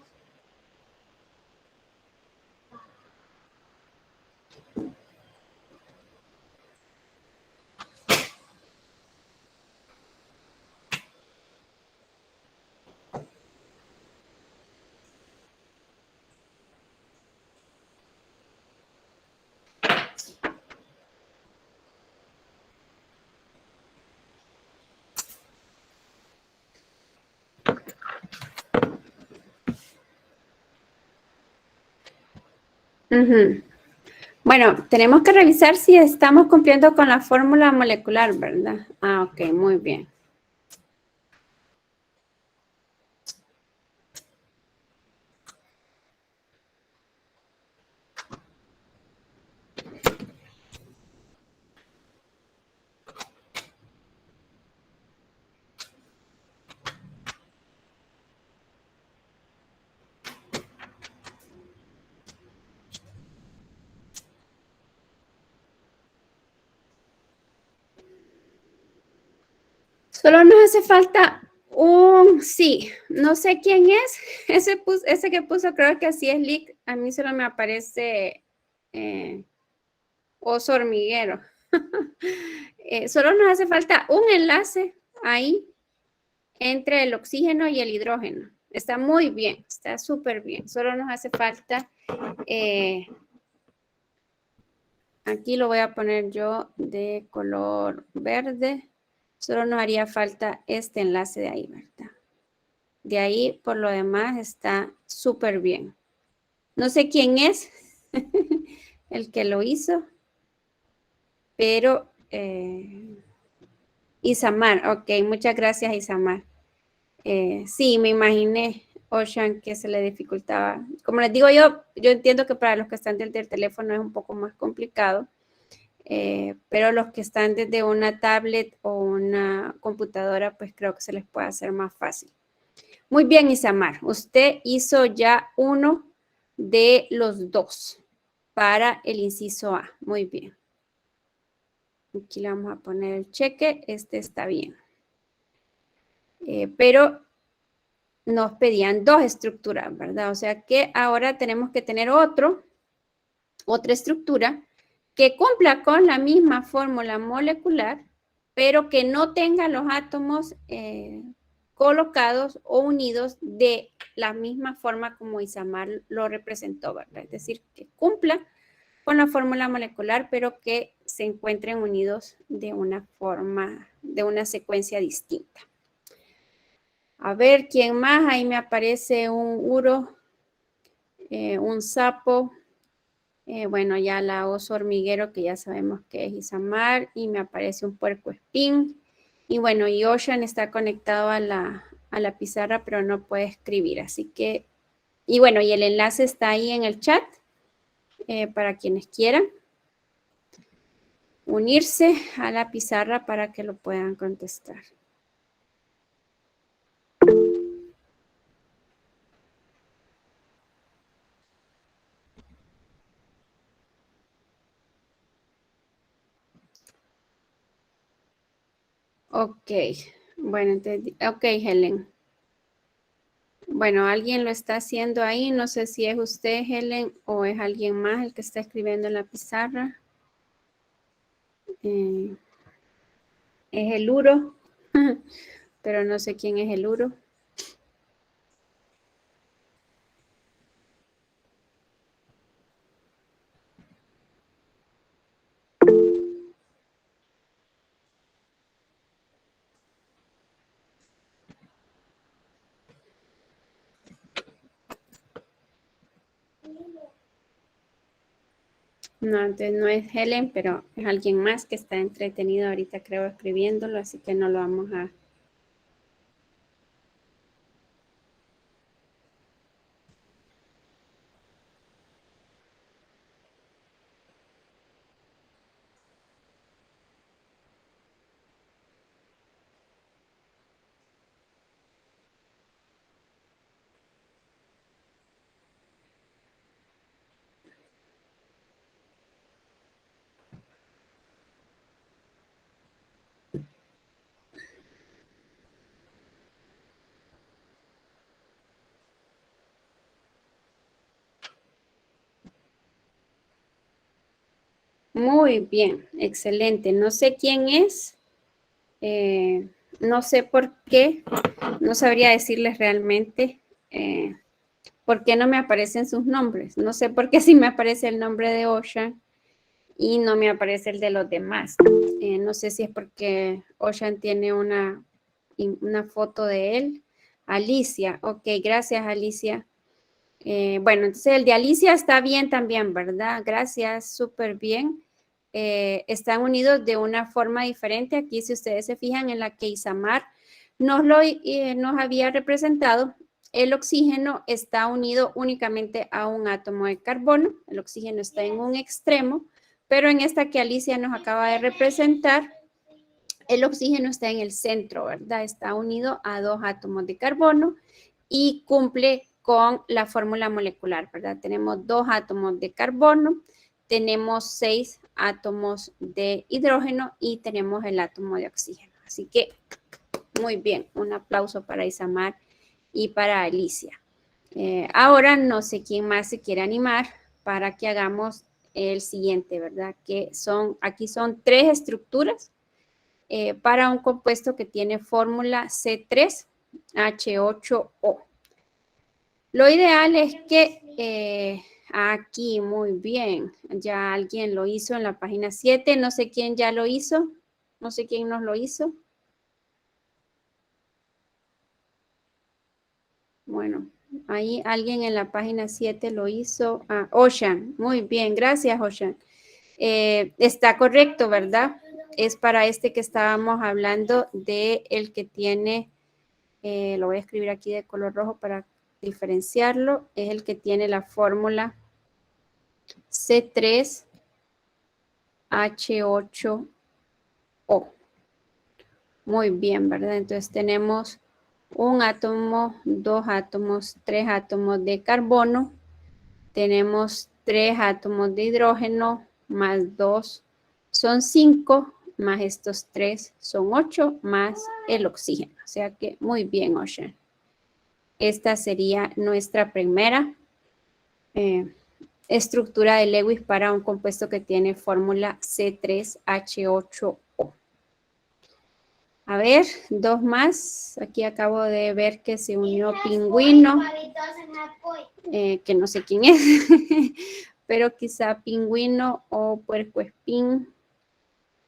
Ujú. Bueno, tenemos que revisar si estamos cumpliendo con la fórmula molecular, ¿verdad? Ah, ok, muy bien. Solo nos hace falta un sí. No sé quién es. Ese que puso, creo que así es Lick. A mí solo me aparece oso hormiguero. Solo nos hace falta un enlace ahí entre el oxígeno y el hidrógeno. Está muy bien, está súper bien. Solo nos hace falta, aquí lo voy a poner yo de color verde. Solo nos haría falta este enlace de ahí, ¿verdad? De ahí, por lo demás, está súper bien. No sé quién es el que lo hizo, pero Isamar, ok, muchas gracias Isamar. Sí, me imaginé, Ocean, que se le dificultaba. Como les digo yo entiendo que para los que están desde el teléfono es un poco más complicado, pero los que están desde una tablet o una computadora, pues creo que se les puede hacer más fácil. Muy bien, Isamar, usted hizo ya uno de los dos para el inciso A. Muy bien. Aquí le vamos a poner el cheque. Este está bien. Pero nos pedían dos estructuras, ¿verdad? O sea que ahora tenemos que tener otra estructura que cumpla con la misma fórmula molecular, pero que no tenga los átomos colocados o unidos de la misma forma como Isamar lo representó, ¿verdad? Es decir, que cumpla con la fórmula molecular, pero que se encuentren unidos de una forma, de una secuencia distinta. A ver, ¿quién más? Ahí me aparece un uro, un sapo, bueno, ya la oso hormiguero, que ya sabemos que es Isamar, y me aparece un puercoespín. Y bueno, y Ocean está conectado a la pizarra, pero no puede escribir. Así que, y bueno, y el enlace está ahí en el chat para quienes quieran unirse a la pizarra para que lo puedan contestar. Ok, bueno, entonces, ok, Helen. Bueno, alguien lo está haciendo ahí, no sé si es usted, Helen, o es alguien más el que está escribiendo en la pizarra. Es el uro, pero no sé quién es el uro. No, entonces no es Helen, pero es alguien más que está entretenido ahorita, creo, escribiéndolo, así que no lo vamos a... Muy bien, excelente. No sé quién es, no sé por qué, no sabría decirles realmente por qué no me aparecen sus nombres. No sé por qué sí me aparece el nombre de Ocean y no me aparece el de los demás. No sé si es porque Ocean tiene una foto de él. Alicia, ok, gracias Alicia. Bueno, entonces el de Alicia está bien también, ¿verdad? Gracias, súper bien. Están unidos de una forma diferente. Aquí, si ustedes se fijan en la que Isamar nos había representado, el oxígeno está unido únicamente a un átomo de carbono. El oxígeno está en un extremo, pero en esta que Alicia nos acaba de representar, el oxígeno está en el centro, ¿verdad? Está unido a 2 átomos de carbono y cumple con la fórmula molecular, ¿verdad? Tenemos 2 átomos de carbono, tenemos 6 átomos de hidrógeno y tenemos el átomo de oxígeno. Así que, muy bien, un aplauso para Isamar y para Alicia. Ahora no sé quién más se quiere animar para que hagamos el siguiente, ¿verdad? Aquí son 3 estructuras para un compuesto que tiene fórmula C3H8O. Lo ideal es que aquí, muy bien, ya alguien lo hizo en la página 7, no sé quién ya lo hizo, no sé quién nos lo hizo. Bueno, ahí alguien en la página 7 lo hizo. Ocean, muy bien, gracias Ocean. Está correcto, ¿verdad? Es para este que estábamos hablando de el que tiene, lo voy a escribir aquí de color rojo para diferenciarlo, es el que tiene la fórmula C3H8O. Muy bien, ¿verdad? Entonces tenemos un átomo, 2 átomos, 3 átomos de carbono, tenemos 3 átomos de hidrógeno, más 2 son 5, más estos 3 son 8, más el oxígeno. O sea que muy bien, Ocean. Esta sería nuestra primera estructura de Lewis para un compuesto que tiene fórmula C3H8O. A ver, 2 más. Aquí acabo de ver que se unió Pingüino, que no sé quién es, pero quizá Pingüino o Puercoespín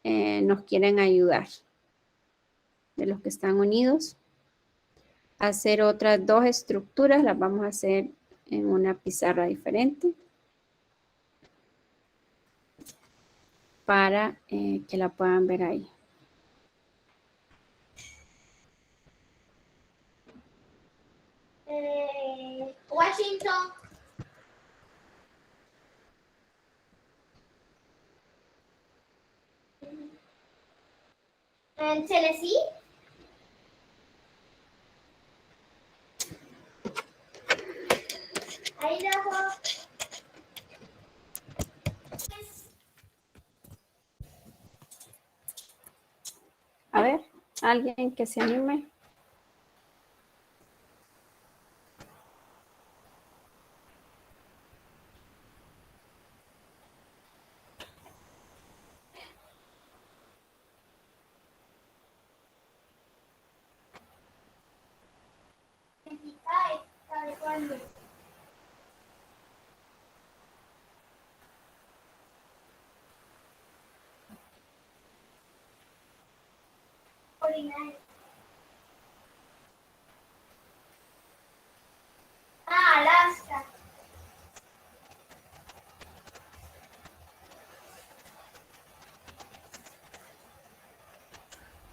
nos quieren ayudar. De los que están unidos. Hacer otras 2 estructuras, las vamos a hacer en una pizarra diferente para que la puedan ver ahí. Washington. And Tennessee. Idaho. A ver, alguien que se anime. California. Alaska.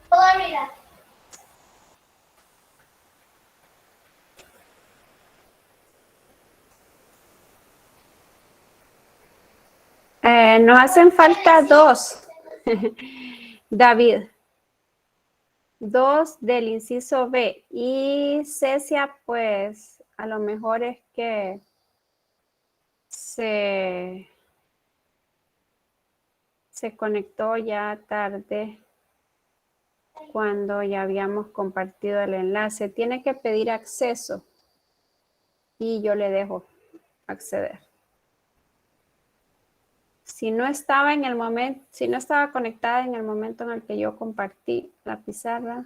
Florida. Nos hacen falta 2, David. 2 del inciso B. Y Cecia, pues, a lo mejor es que se conectó ya tarde cuando ya habíamos compartido el enlace. Tiene que pedir acceso y yo le dejo acceder. Si no estaba en el momento, si no estaba conectada en el momento en el que yo compartí la pizarra,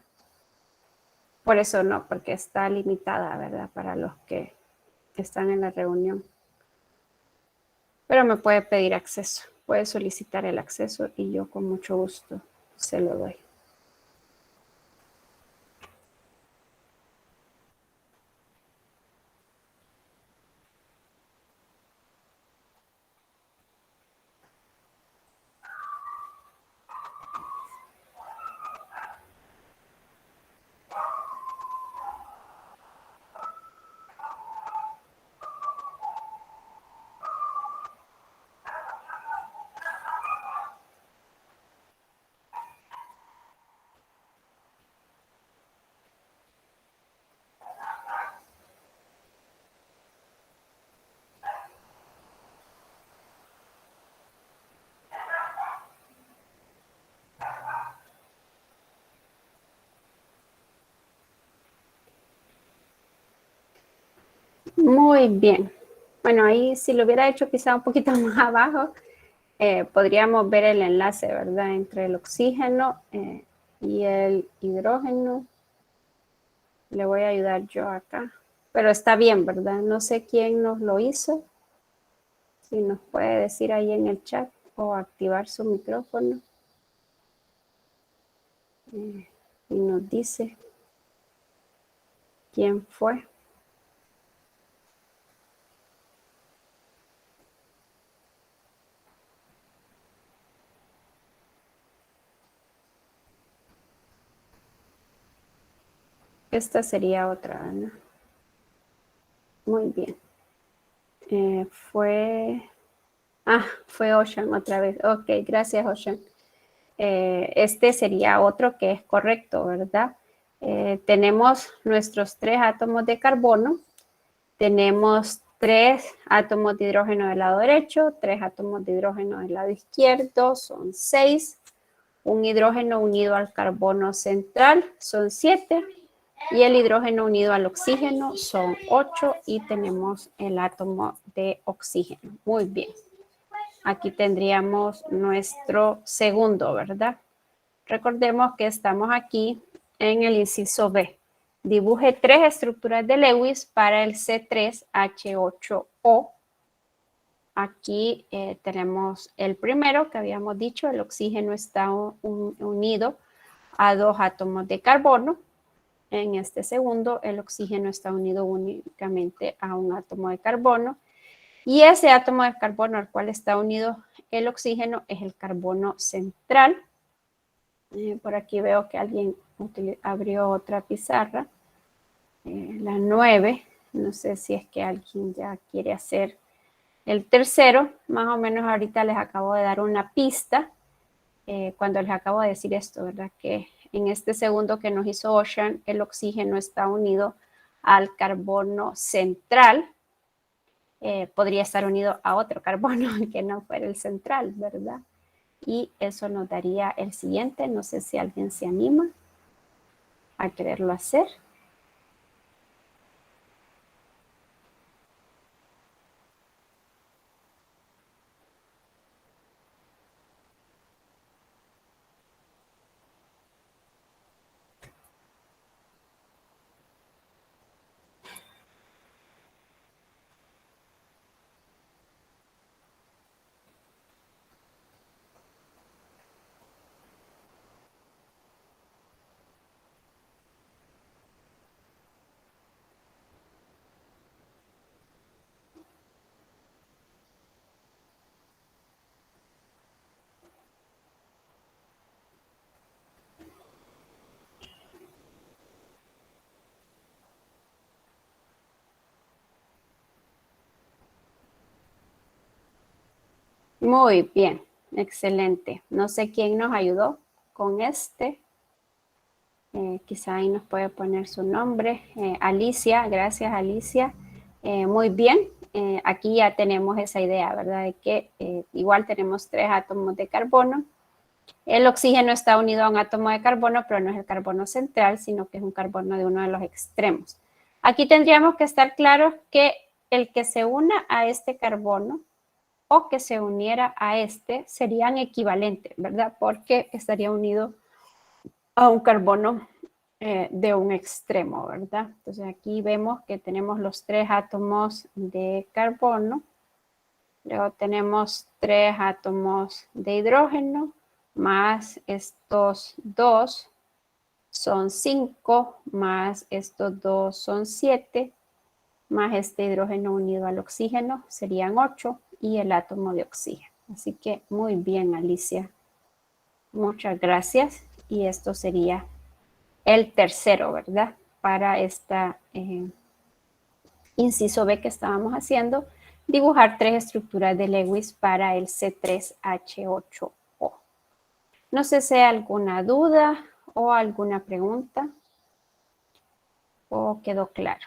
por eso no, porque está limitada, ¿verdad? Para los que están en la reunión. Pero me puede pedir acceso, puede solicitar el acceso y yo con mucho gusto se lo doy. Muy bien. Bueno, ahí si lo hubiera hecho quizá un poquito más abajo, podríamos ver el enlace, ¿verdad? Entre el oxígeno y el hidrógeno. Le voy a ayudar yo acá. Pero está bien, ¿verdad? No sé quién nos lo hizo. Si nos puede decir ahí en el chat o activar su micrófono. Y nos dice quién fue. Esta sería otra, ¿no? Muy bien. Fue Ocean otra vez. Ok, gracias, Ocean. Este sería otro que es correcto, ¿verdad? Tenemos nuestros 3 átomos de carbono. Tenemos 3 átomos de hidrógeno del lado derecho, 3 átomos de hidrógeno del lado izquierdo, son 6. Un hidrógeno unido al carbono central son 7. Y el hidrógeno unido al oxígeno son 8. Y tenemos el átomo de oxígeno. Muy bien. Aquí tendríamos nuestro segundo, ¿verdad? Recordemos que estamos aquí en el inciso B. Dibuje 3 estructuras de Lewis para el C3H8O. Aquí tenemos el primero que habíamos dicho, el oxígeno está unido a 2 átomos de carbono. En este segundo, el oxígeno está unido únicamente a un átomo de carbono. Y ese átomo de carbono al cual está unido el oxígeno es el carbono central. Por aquí veo que alguien abrió otra pizarra, la 9. No sé si es que alguien ya quiere hacer el tercero. Más o menos ahorita les acabo de dar una pista cuando les acabo de decir esto, ¿verdad? Que en este segundo que nos hizo Ocean, el oxígeno está unido al carbono central. Podría estar unido a otro carbono que no fuera el central, ¿verdad? Y eso nos daría el siguiente. No sé si alguien se anima a quererlo hacer. Muy bien, excelente. No sé quién nos ayudó con este. Quizá ahí nos puede poner su nombre. Alicia, gracias Alicia. Muy bien, aquí ya tenemos esa idea, ¿verdad? De que igual tenemos 3 átomos de carbono. El oxígeno está unido a un átomo de carbono, pero no es el carbono central, sino que es un carbono de uno de los extremos. Aquí tendríamos que estar claros que el que se una a este carbono o que se uniera a este serían equivalentes, ¿verdad? Porque estaría unido a un carbono de un extremo, ¿verdad? Entonces aquí vemos que tenemos los 3 átomos de carbono, luego tenemos 3 átomos de hidrógeno, más estos 2 son 5, más estos 2 son 7, más este hidrógeno unido al oxígeno serían 8 y el átomo de oxígeno. Así que muy bien, Alicia. Muchas gracias. Y esto sería el tercero, ¿verdad? Para esta inciso B que estábamos haciendo, dibujar 3 estructuras de Lewis para el C3H8O. No sé si hay alguna duda o alguna pregunta o quedó claro.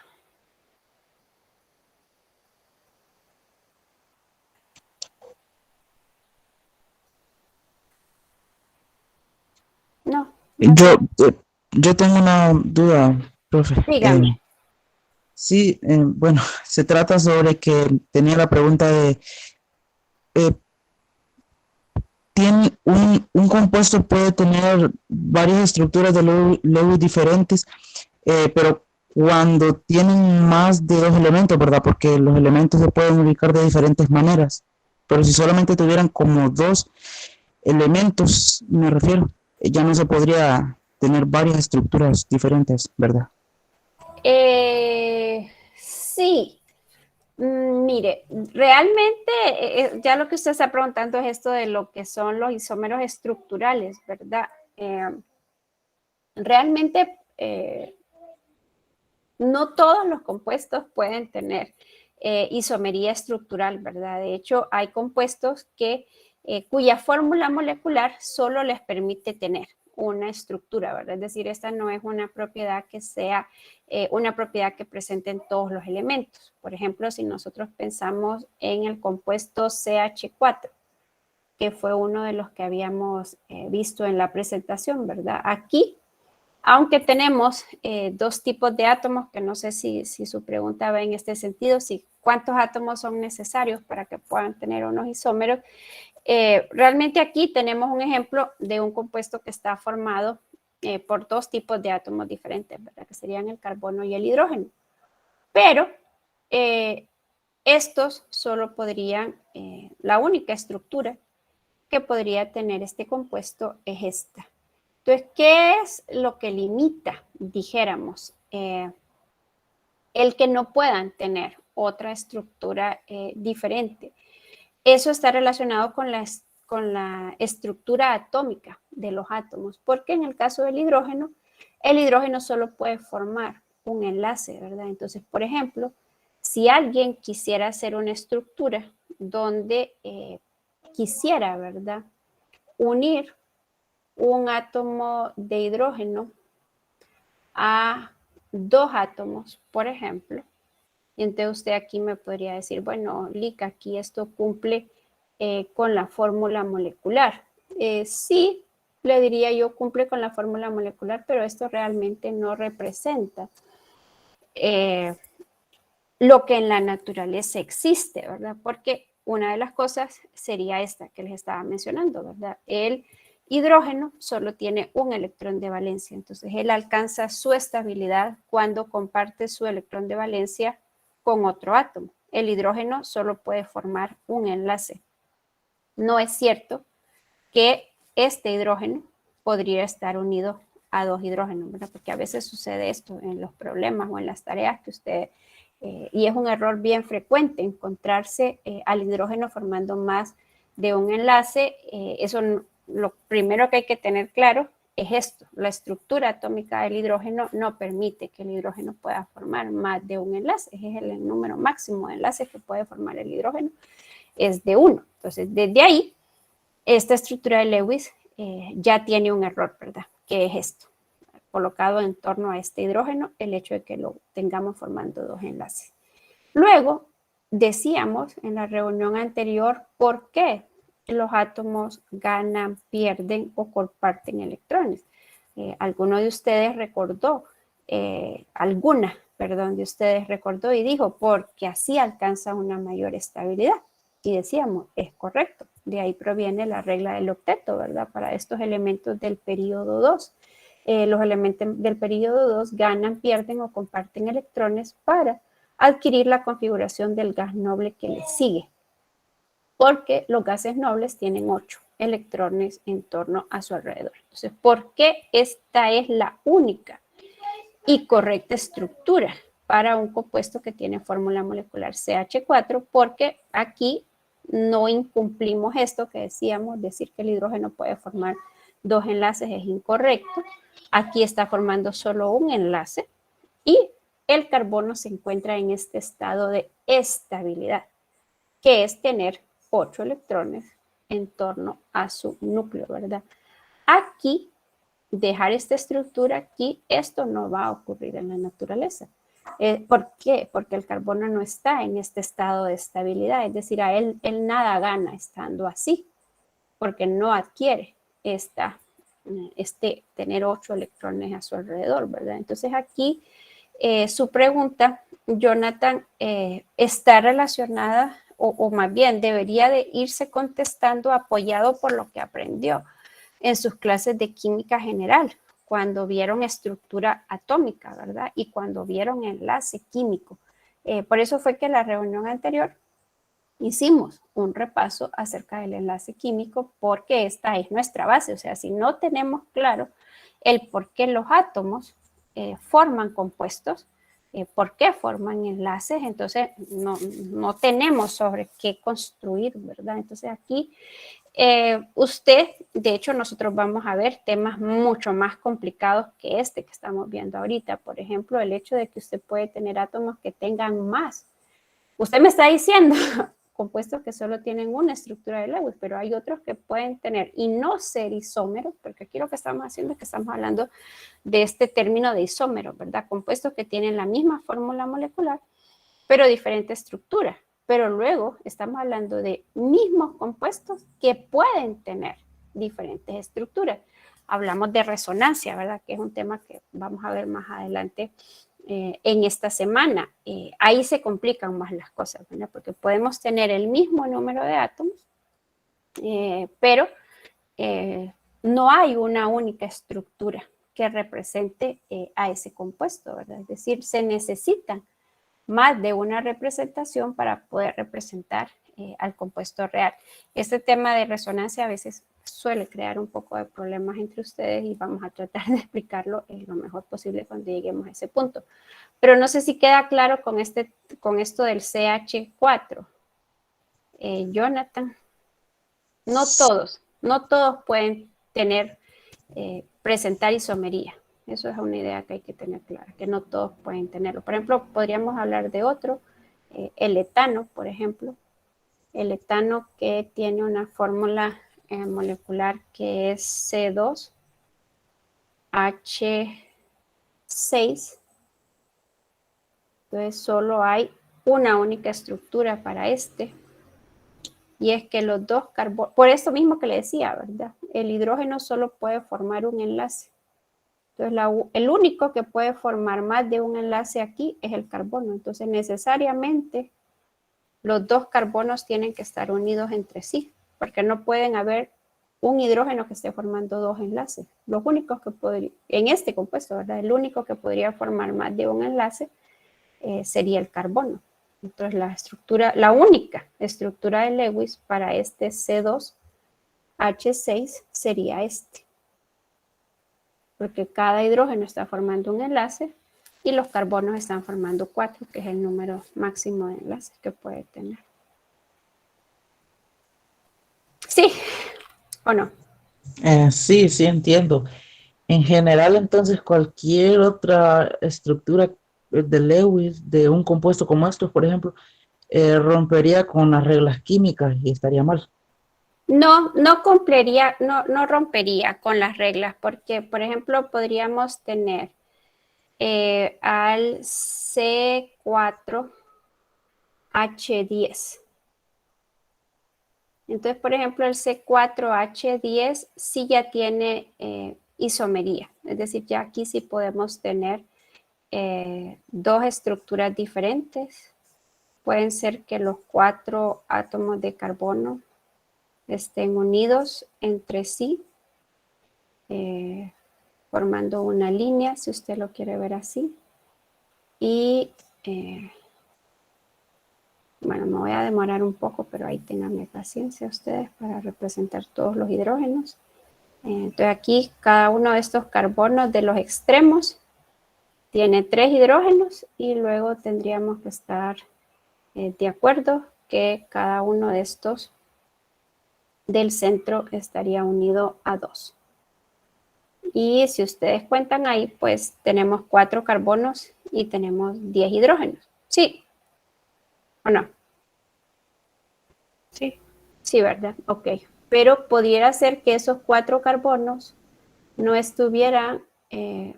No. Yo tengo una duda, profe. Dígame. Sí, bueno, se trata sobre que tenía la pregunta de, eh, ¿tiene un compuesto puede tener varias estructuras de Lewis diferentes, pero cuando tienen más de dos elementos, ¿verdad? Porque los elementos se pueden ubicar de diferentes maneras, pero si solamente tuvieran como dos elementos, me refiero, ya no se podría tener varias estructuras diferentes, ¿verdad? Sí. Mire, realmente ya lo que usted está preguntando es esto de lo que son los isómeros estructurales, ¿verdad? Realmente no todos los compuestos pueden tener isomería estructural, ¿verdad? De hecho, hay compuestos cuya fórmula molecular solo les permite tener una estructura, ¿verdad? Es decir, esta no es una propiedad que sea una propiedad que presenten todos los elementos. Por ejemplo, si nosotros pensamos en el compuesto CH4, que fue uno de los que habíamos visto en la presentación, ¿verdad? Aquí, aunque tenemos dos tipos de átomos, que no sé si su pregunta va en este sentido, si cuántos átomos son necesarios para que puedan tener unos isómeros, realmente aquí tenemos un ejemplo de un compuesto que está formado por dos tipos de átomos diferentes, ¿verdad? Que serían el carbono y el hidrógeno. Pero estos solo podrían, la única estructura que podría tener este compuesto es esta. Entonces, ¿qué es lo que limita, dijéramos, el que no puedan tener otra estructura diferente? Eso está relacionado con la estructura atómica de los átomos, porque en el caso del hidrógeno, el hidrógeno solo puede formar un enlace, ¿verdad? Entonces, por ejemplo, si alguien quisiera hacer una estructura donde quisiera, ¿verdad?, unir un átomo de hidrógeno a dos átomos, por ejemplo, y entonces usted aquí me podría decir, bueno, Lica, aquí esto cumple con la fórmula molecular. Sí, le diría yo, cumple con la fórmula molecular, pero esto realmente no representa lo que en la naturaleza existe, ¿verdad? Porque una de las cosas sería esta que les estaba mencionando, ¿verdad? El hidrógeno solo tiene un electrón de valencia, entonces él alcanza su estabilidad cuando comparte su electrón de valencia con otro átomo. El hidrógeno solo puede formar un enlace. No es cierto que este hidrógeno podría estar unido a dos hidrógenos, ¿verdad? Porque a veces sucede esto en los problemas o en las tareas que usted, y es un error bien frecuente encontrarse al hidrógeno formando más de un enlace. Eso lo primero que hay que tener claro es esto: la estructura atómica del hidrógeno no permite que el hidrógeno pueda formar más de un enlace. Es el número máximo de enlaces que puede formar el hidrógeno, es de 1. Entonces, desde ahí, esta estructura de Lewis ya tiene un error, ¿verdad? Que es esto, colocado en torno a este hidrógeno, el hecho de que lo tengamos formando dos enlaces. Luego, decíamos en la reunión anterior por qué los átomos ganan, pierden o comparten electrones. Alguno de ustedes recordó, de ustedes recordó y dijo, porque así alcanza una mayor estabilidad. Y decíamos, es correcto. De ahí proviene la regla del octeto, ¿verdad? Para estos elementos del período 2. Los elementos del período 2 ganan, pierden o comparten electrones para adquirir la configuración del gas noble que le sigue. Porque los gases nobles tienen 8 electrones en torno a su alrededor. Entonces, ¿por qué esta es la única y correcta estructura para un compuesto que tiene fórmula molecular CH4? Porque aquí no incumplimos esto que decíamos, decir que el hidrógeno puede formar dos enlaces es incorrecto. Aquí está formando solo un enlace y el carbono se encuentra en este estado de estabilidad, que es tener 8 electrones en torno a su núcleo, ¿verdad? Aquí, dejar esta estructura aquí, esto no va a ocurrir en la naturaleza. ¿Por qué? Porque el carbono no está en este estado de estabilidad, es decir, a él nada gana estando así, porque no adquiere tener 8 electrones a su alrededor, ¿verdad? Entonces aquí su pregunta Jonathan, está relacionada, o más bien debería de irse contestando apoyado por lo que aprendió en sus clases de química general, cuando vieron estructura atómica, ¿verdad? Y cuando vieron enlace químico. Por eso fue que en la reunión anterior hicimos un repaso acerca del enlace químico, porque esta es nuestra base. O sea, si no tenemos claro el por qué los átomos forman compuestos, por qué forman enlaces, entonces no tenemos sobre qué construir, ¿verdad? Entonces aquí usted, de hecho, nosotros vamos a ver temas mucho más complicados que este que estamos viendo ahorita. Por ejemplo, el hecho de que usted puede tener átomos que tengan más. Usted me está diciendo compuestos que solo tienen una estructura de Lewis, pero hay otros que pueden tener y no ser isómeros, porque aquí lo que estamos haciendo es que estamos hablando de este término de isómero, ¿verdad? Compuestos que tienen la misma fórmula molecular, pero diferente estructura. Pero luego estamos hablando de mismos compuestos que pueden tener diferentes estructuras. Hablamos de resonancia, ¿verdad? Que es un tema que vamos a ver más adelante en esta semana. Ahí se complican más las cosas, ¿verdad? Porque podemos tener el mismo número de átomos, pero no hay una única estructura que represente a ese compuesto, ¿verdad? Es decir, se necesitan más de una representación para poder representar al compuesto real. Este tema de resonancia a veces suele crear un poco de problemas entre ustedes y vamos a tratar de explicarlo lo mejor posible cuando lleguemos a ese punto. Pero no sé si queda claro con esto del CH4. Jonathan, no todos pueden tener, presentar isomería. Eso es una idea que hay que tener clara, que no todos pueden tenerlo. Por ejemplo, podríamos hablar de otro, el etano, por ejemplo. El etano que tiene una fórmula molecular que es C2H6. Entonces solo hay una única estructura para este. Y es que los dos carbonos, por eso mismo que le decía, ¿verdad? El hidrógeno solo puede formar un enlace. Entonces, el único que puede formar más de un enlace aquí es el carbono. Entonces, necesariamente, los dos carbonos tienen que estar unidos entre sí, porque no pueden haber un hidrógeno que esté formando dos enlaces. Los únicos que podrían, en este compuesto, ¿verdad? El único que podría formar más de un enlace sería el carbono. Entonces, la única estructura de Lewis para este C2H6 sería este. Porque cada hidrógeno está formando un enlace y los carbonos están formando 4, que es el número máximo de enlaces que puede tener. ¿Sí o no? Sí, sí, entiendo. En general, entonces, cualquier otra estructura de Lewis, de un compuesto como estos, por ejemplo, rompería con las reglas químicas y estaría mal. No rompería con las reglas, porque, por ejemplo, podríamos tener al C4H10. Entonces, por ejemplo, el C4H10 sí ya tiene isomería, es decir, ya aquí sí podemos tener dos estructuras diferentes. Pueden ser que los 4 átomos de carbono estén unidos entre sí, formando una línea, si usted lo quiere ver así. Y bueno, me voy a demorar un poco, pero ahí ténganme paciencia ustedes para representar todos los hidrógenos. Entonces aquí cada uno de estos carbonos de los extremos tiene 3 hidrógenos y luego tendríamos que estar de acuerdo que cada uno de estos del centro estaría unido a 2. Y si ustedes cuentan ahí, pues tenemos 4 carbonos y tenemos 10 hidrógenos. ¿Sí o no? Sí. Sí, ¿verdad? Ok. Pero pudiera ser que esos 4 carbonos no estuvieran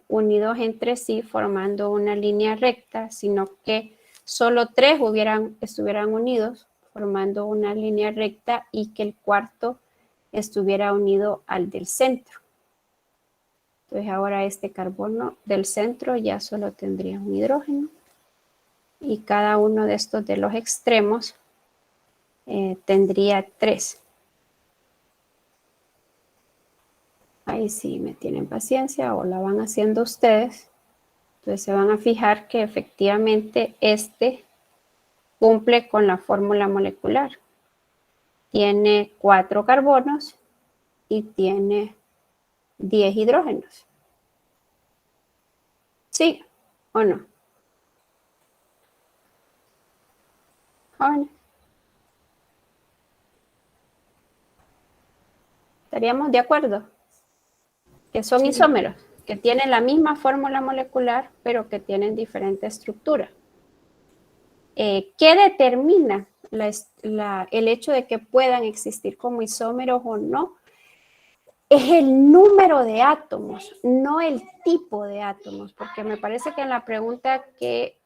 unidos entre sí formando una línea recta, sino que solo 3 estuvieran unidos formando una línea recta y que el cuarto estuviera unido al del centro. Entonces ahora este carbono del centro ya solo tendría un hidrógeno. y cada uno de estos de los extremos tendría 3. Ahí sí me tienen paciencia o la van haciendo ustedes. Entonces se van a fijar que efectivamente este cumple con la fórmula molecular. Tiene 4 carbonos y tiene 10 hidrógenos. ¿Sí o no? Jóvenes. ¿Estaríamos de acuerdo? Que son isómeros, que tienen la misma fórmula molecular, pero que tienen diferente estructura. ¿Qué determina el hecho de que puedan existir como isómeros o no? Es el número de átomos, no el tipo de átomos, porque me parece que en la pregunta que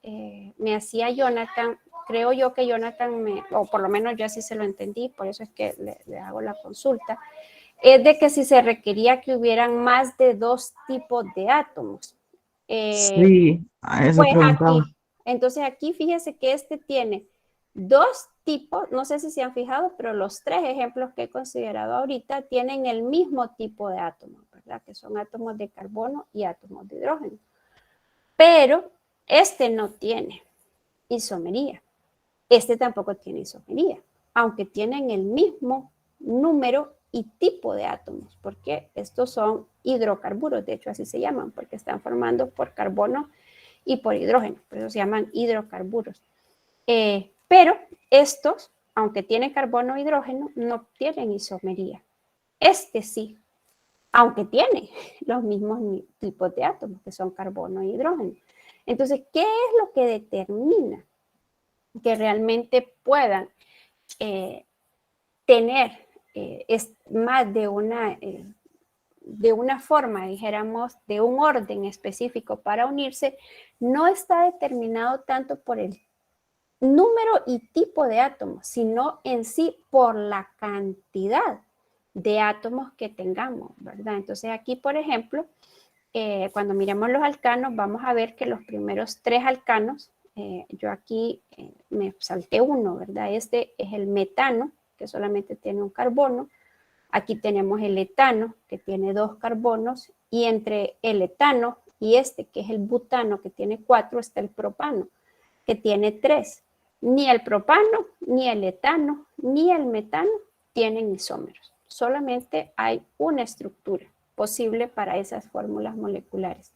me hacía Jonathan, creo yo que Jonathan, o por lo menos yo así se lo entendí, por eso es que le hago la consulta, es de que si se requería que hubieran más de 2 tipos de átomos. Sí, a eso Pues preguntaba. aquí, entonces aquí fíjese que este tiene 2 tipos, no sé si se han fijado, pero los 3 ejemplos que he considerado ahorita tienen el mismo tipo de átomos, ¿verdad? Que son átomos de carbono y átomos de hidrógeno. Pero este no tiene isomería. Este tampoco tiene isomería, aunque tienen el mismo número y tipo de átomos, porque estos son hidrocarburos, de hecho así se llaman, porque están formando por carbono y por hidrógeno, por eso se llaman hidrocarburos. Pero estos, aunque tienen carbono e hidrógeno, no tienen isomería. Este sí, aunque tiene los mismos tipos de átomos, que son carbono e hidrógeno. Entonces, ¿qué es lo que determina que realmente puedan tener más de una forma, dijéramos, de un orden específico para unirse? No está determinado tanto por el número y tipo de átomos, sino en sí por la cantidad de átomos que tengamos, ¿verdad? Entonces aquí, por ejemplo, cuando miremos los alcanos, vamos a ver que los primeros 3 alcanos, yo aquí me salté uno, ¿verdad? Este es el metano, que solamente tiene un carbono. Aquí tenemos el etano, que tiene 2 carbonos, y entre el etano y este, que es el butano, que tiene 4, está el propano, que tiene 3. Ni el propano, ni el etano, ni el metano tienen isómeros. Solamente hay una estructura posible para esas fórmulas moleculares.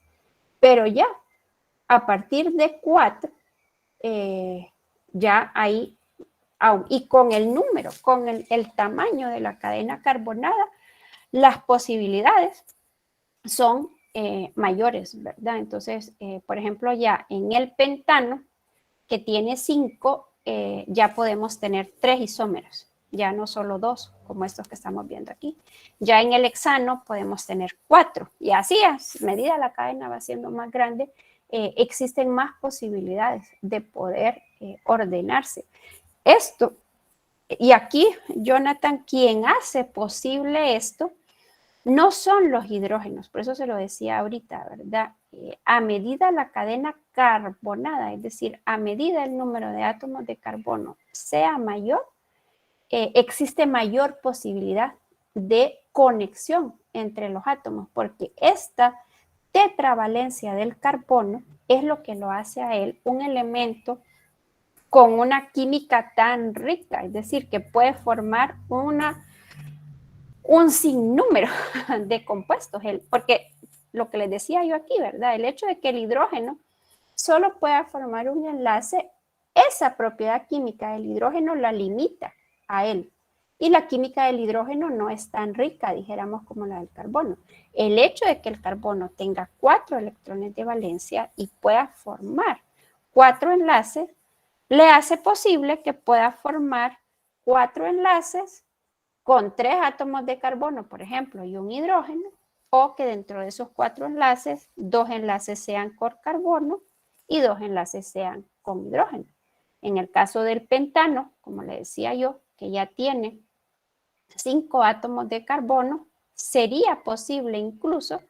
Pero ya, a partir de 4, ya hay, y con el número, con el tamaño de la cadena carbonada, las posibilidades son mayores, ¿verdad? Entonces, por ejemplo, ya en el pentano, que tiene 5, ya podemos tener 3 isómeros, ya no solo 2, como estos que estamos viendo aquí. Ya en el hexano podemos tener 4, y así a medida la cadena va siendo más grande, existen más posibilidades de poder ordenarse. Esto, y aquí Jonathan, quien hace posible esto, no son los hidrógenos, por eso se lo decía ahorita, ¿verdad? A medida la cadena carbonada, es decir, a medida el número de átomos de carbono sea mayor, existe mayor posibilidad de conexión entre los átomos, porque esta tetravalencia del carbono es lo que lo hace a él un elemento con una química tan rica, es decir, que puede formar un sinnúmero de compuestos, porque lo que les decía yo aquí, ¿verdad? El hecho de que el hidrógeno solo pueda formar un enlace, esa propiedad química del hidrógeno la limita a él. Y la química del hidrógeno no es tan rica, dijéramos, como la del carbono. El hecho de que el carbono tenga 4 electrones de valencia y pueda formar 4 enlaces, le hace posible que pueda formar 4 enlaces con 3 átomos de carbono, por ejemplo, y un hidrógeno, o que dentro de esos 4 enlaces, 2 enlaces sean con carbono y 2 enlaces sean con hidrógeno. En el caso del pentano, como le decía yo, que ya tiene 5 átomos de carbono, sería posible incluso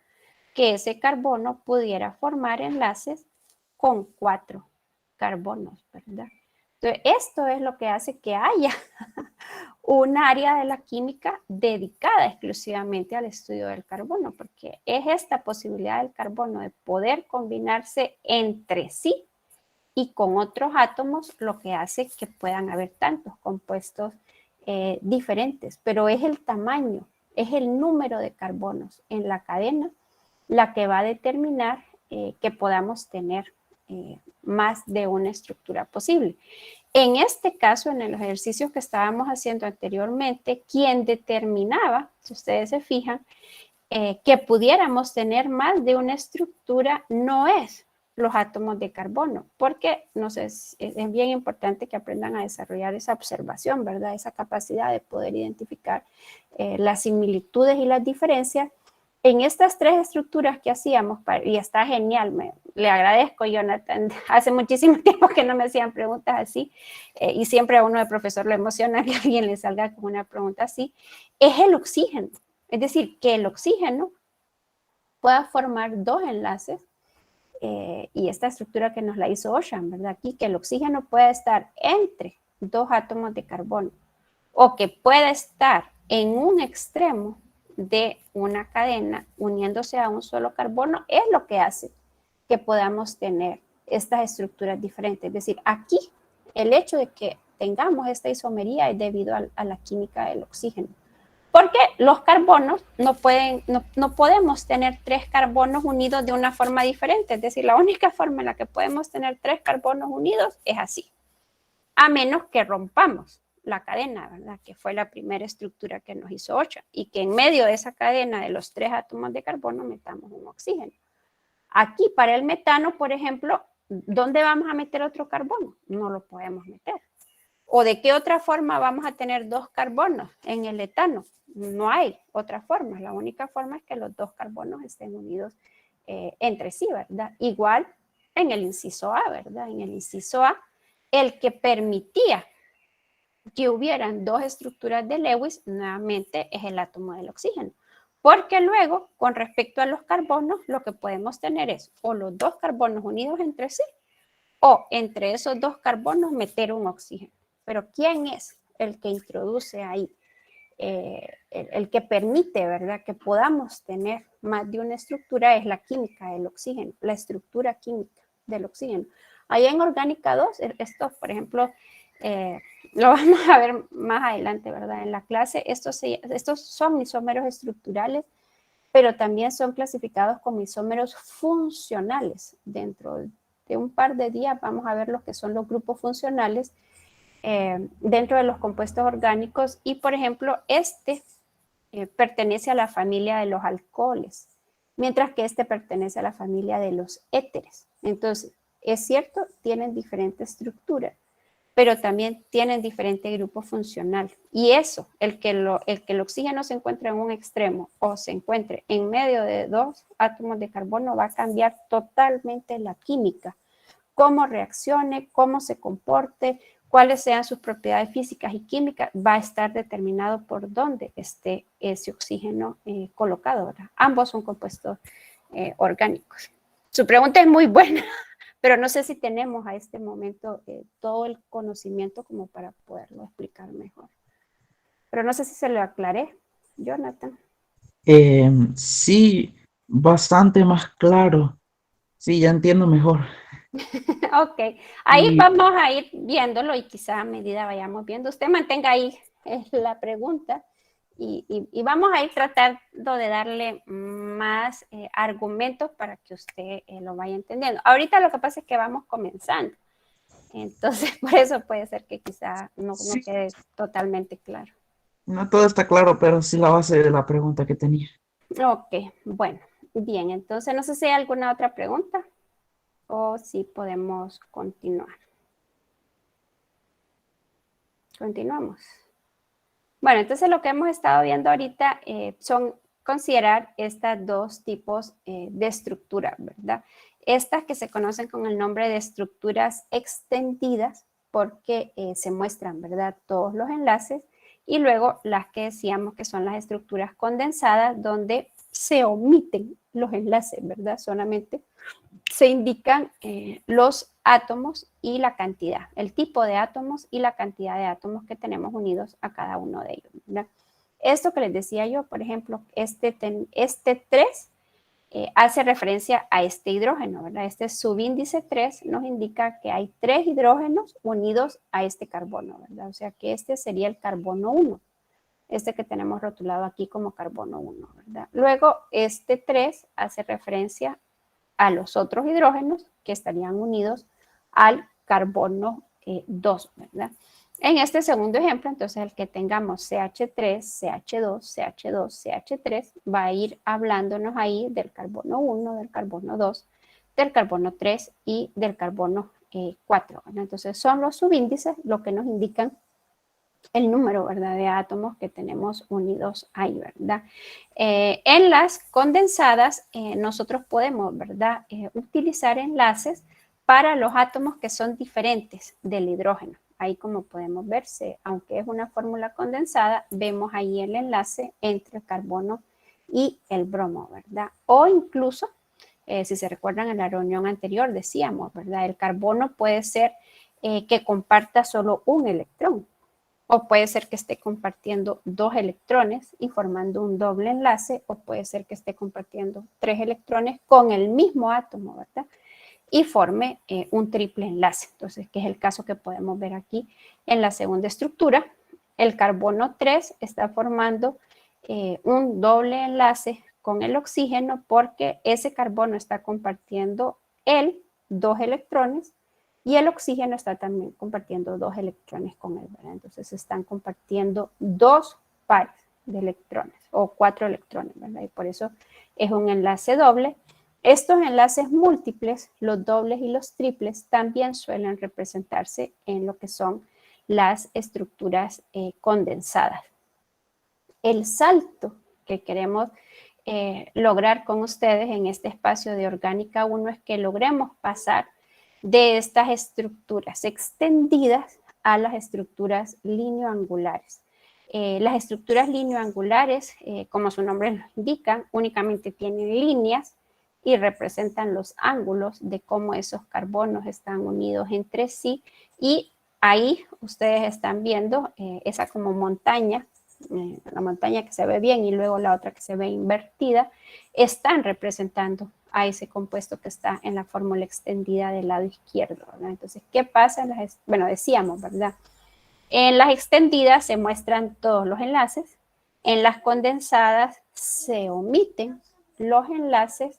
que ese carbono pudiera formar enlaces con 4 carbonos, ¿verdad? Entonces, esto es lo que hace que haya un área de la química dedicada exclusivamente al estudio del carbono, porque es esta posibilidad del carbono de poder combinarse entre sí y con otros átomos lo que hace que puedan haber tantos compuestos diferentes, pero es el tamaño, es el número de carbonos en la cadena la que va a determinar que podamos tener más de una estructura posible. En este caso, en los ejercicios que estábamos haciendo anteriormente, quien determinaba, si ustedes se fijan, que pudiéramos tener más de una estructura no es los átomos de carbono, porque no sé, es bien importante que aprendan a desarrollar esa observación, ¿verdad? Esa capacidad de poder identificar las similitudes y las diferencias en estas tres estructuras que hacíamos, y está genial, le agradezco, Jonathan, hace muchísimo tiempo que no me hacían preguntas así, y siempre a uno de profesor lo emociona que alguien le salga con una pregunta así, es el oxígeno, es decir, que el oxígeno pueda formar dos enlaces, y esta estructura que nos la hizo Ocean, ¿verdad? Aquí, que el oxígeno puede estar entre dos átomos de carbono, o que pueda estar en un extremo de una cadena uniéndose a un solo carbono, es lo que hace que podamos tener estas estructuras diferentes. Es decir, aquí el hecho de que tengamos esta isomería es debido a la química del oxígeno. Porque los carbonos no podemos tener tres carbonos unidos de una forma diferente. Es decir, la única forma en la que podemos tener tres carbonos unidos es así. A menos que rompamos la cadena, ¿verdad? Que fue la primera estructura que nos hizo Ocean. Y que en medio de esa cadena de los tres átomos de carbono metamos un oxígeno. Aquí, para el metano, por ejemplo, ¿dónde vamos a meter otro carbono? No lo podemos meter. ¿O de qué otra forma vamos a tener dos carbonos en el etano? No hay otra forma. La única forma es que los dos carbonos estén unidos entre sí, ¿verdad? Igual en el inciso A, ¿verdad? En el inciso A, el que permitía que hubieran dos estructuras de Lewis, nuevamente es el átomo del oxígeno. Porque luego, con respecto a los carbonos, lo que podemos tener es o los dos carbonos unidos entre sí, o entre esos dos carbonos meter un oxígeno. Pero ¿quién es el que introduce ahí? El que permite, ¿verdad?, que podamos tener más de una estructura es la química del oxígeno, la estructura química del oxígeno. Ahí en Orgánica 2, esto, por ejemplo, lo vamos a ver más adelante, ¿verdad?, en la clase. Estos son isómeros estructurales, pero también son clasificados como isómeros funcionales. Dentro de un par de días vamos a ver lo que son los grupos funcionales dentro de los compuestos orgánicos, y por ejemplo pertenece a la familia de los alcoholes, mientras que pertenece a la familia de los éteres. Entonces, es cierto, tienen diferente estructura, pero también tienen diferente grupo funcional, y eso, el que el oxígeno se encuentre en un extremo o se encuentre en medio de dos átomos de carbono, va a cambiar totalmente la química, cómo reaccione, cómo se comporte, cuáles sean sus propiedades físicas y químicas, va a estar determinado por dónde esté ese oxígeno colocado, ¿verdad? Ambos son compuestos orgánicos. Su pregunta es muy buena, pero no sé si tenemos a este momento todo el conocimiento como para poderlo explicar mejor. Pero no sé si se lo aclaré, Jonathan. Sí, bastante más claro. Sí, ya entiendo mejor. Ok, ahí Y vamos a ir viéndolo, y quizá a medida vayamos viendo, usted mantenga ahí la pregunta, y vamos a ir tratando de darle más argumentos para que usted lo vaya entendiendo. Ahorita lo que pasa es que vamos comenzando, entonces por eso puede ser que quizá no sí, quede totalmente claro. no todo está claro, pero sí la base de la pregunta que tenía. Ok, bueno, bien, entonces no sé si hay alguna otra pregunta o si podemos continuar. Continuamos. Bueno, entonces lo que hemos estado viendo ahorita son considerar estos dos tipos de estructura, ¿verdad? Estas que se conocen con el nombre de estructuras extendidas, porque se muestran, ¿verdad?, todos los enlaces, y luego las que decíamos que son las estructuras condensadas, donde se omiten los enlaces, ¿verdad? Solamente se indican los átomos y la cantidad, el tipo de átomos y la cantidad de átomos que tenemos unidos a cada uno de ellos, ¿verdad? Esto que les decía yo, por ejemplo, este 3 hace referencia a este hidrógeno, ¿verdad? Este subíndice 3 nos indica que hay 3 hidrógenos unidos a este carbono, ¿verdad? O sea que este sería el carbono 1, este que tenemos rotulado aquí como carbono 1, ¿verdad? Luego, este 3 hace referencia a los otros hidrógenos que estarían unidos al carbono 2, ¿verdad? En este segundo ejemplo, entonces el que tengamos CH3, CH2, CH2, CH3, va a ir hablándonos ahí del carbono 1, del carbono 2, del carbono 3 y del carbono 4, ¿verdad? Entonces son los subíndices lo que nos indican el número, ¿verdad?, de átomos que tenemos unidos ahí, ¿verdad? En las condensadas, nosotros podemos, ¿verdad?, utilizar enlaces para los átomos que son diferentes del hidrógeno. Ahí como podemos verse, aunque es una fórmula condensada, vemos ahí el enlace entre el carbono y el bromo, ¿verdad? O incluso, si se recuerdan en la reunión anterior, decíamos, ¿verdad?, el carbono puede ser que comparta solo un electrón, o puede ser que esté compartiendo 2 electrones y formando un doble enlace, o puede ser que esté compartiendo 3 electrones con el mismo átomo, ¿verdad? Y forme un triple enlace. Entonces, que es el caso que podemos ver aquí en la segunda estructura. El carbono 3 está formando un doble enlace con el oxígeno porque ese carbono está compartiendo 2 electrones y el oxígeno está también compartiendo 2 electrones con él, ¿verdad? Entonces están compartiendo 2 pares de electrones o 4 electrones, ¿verdad? Y por eso es un enlace doble. Estos enlaces múltiples, los dobles y los triples, también suelen representarse en lo que son las estructuras condensadas. El salto que queremos lograr con ustedes en este espacio de Orgánica 1 es que logremos pasar de estas estructuras extendidas a las estructuras lineoangulares. Las estructuras lineoangulares, como su nombre lo indica, únicamente tienen líneas y representan los ángulos de cómo esos carbonos están unidos entre sí. Y ahí ustedes están viendo esa como montaña, la montaña que se ve bien y luego la otra que se ve invertida, están representando a ese compuesto que está en la fórmula extendida del lado izquierdo, ¿verdad? Entonces, ¿qué pasa? Bueno, decíamos, ¿verdad? En las extendidas se muestran todos los enlaces, en las condensadas se omiten los enlaces,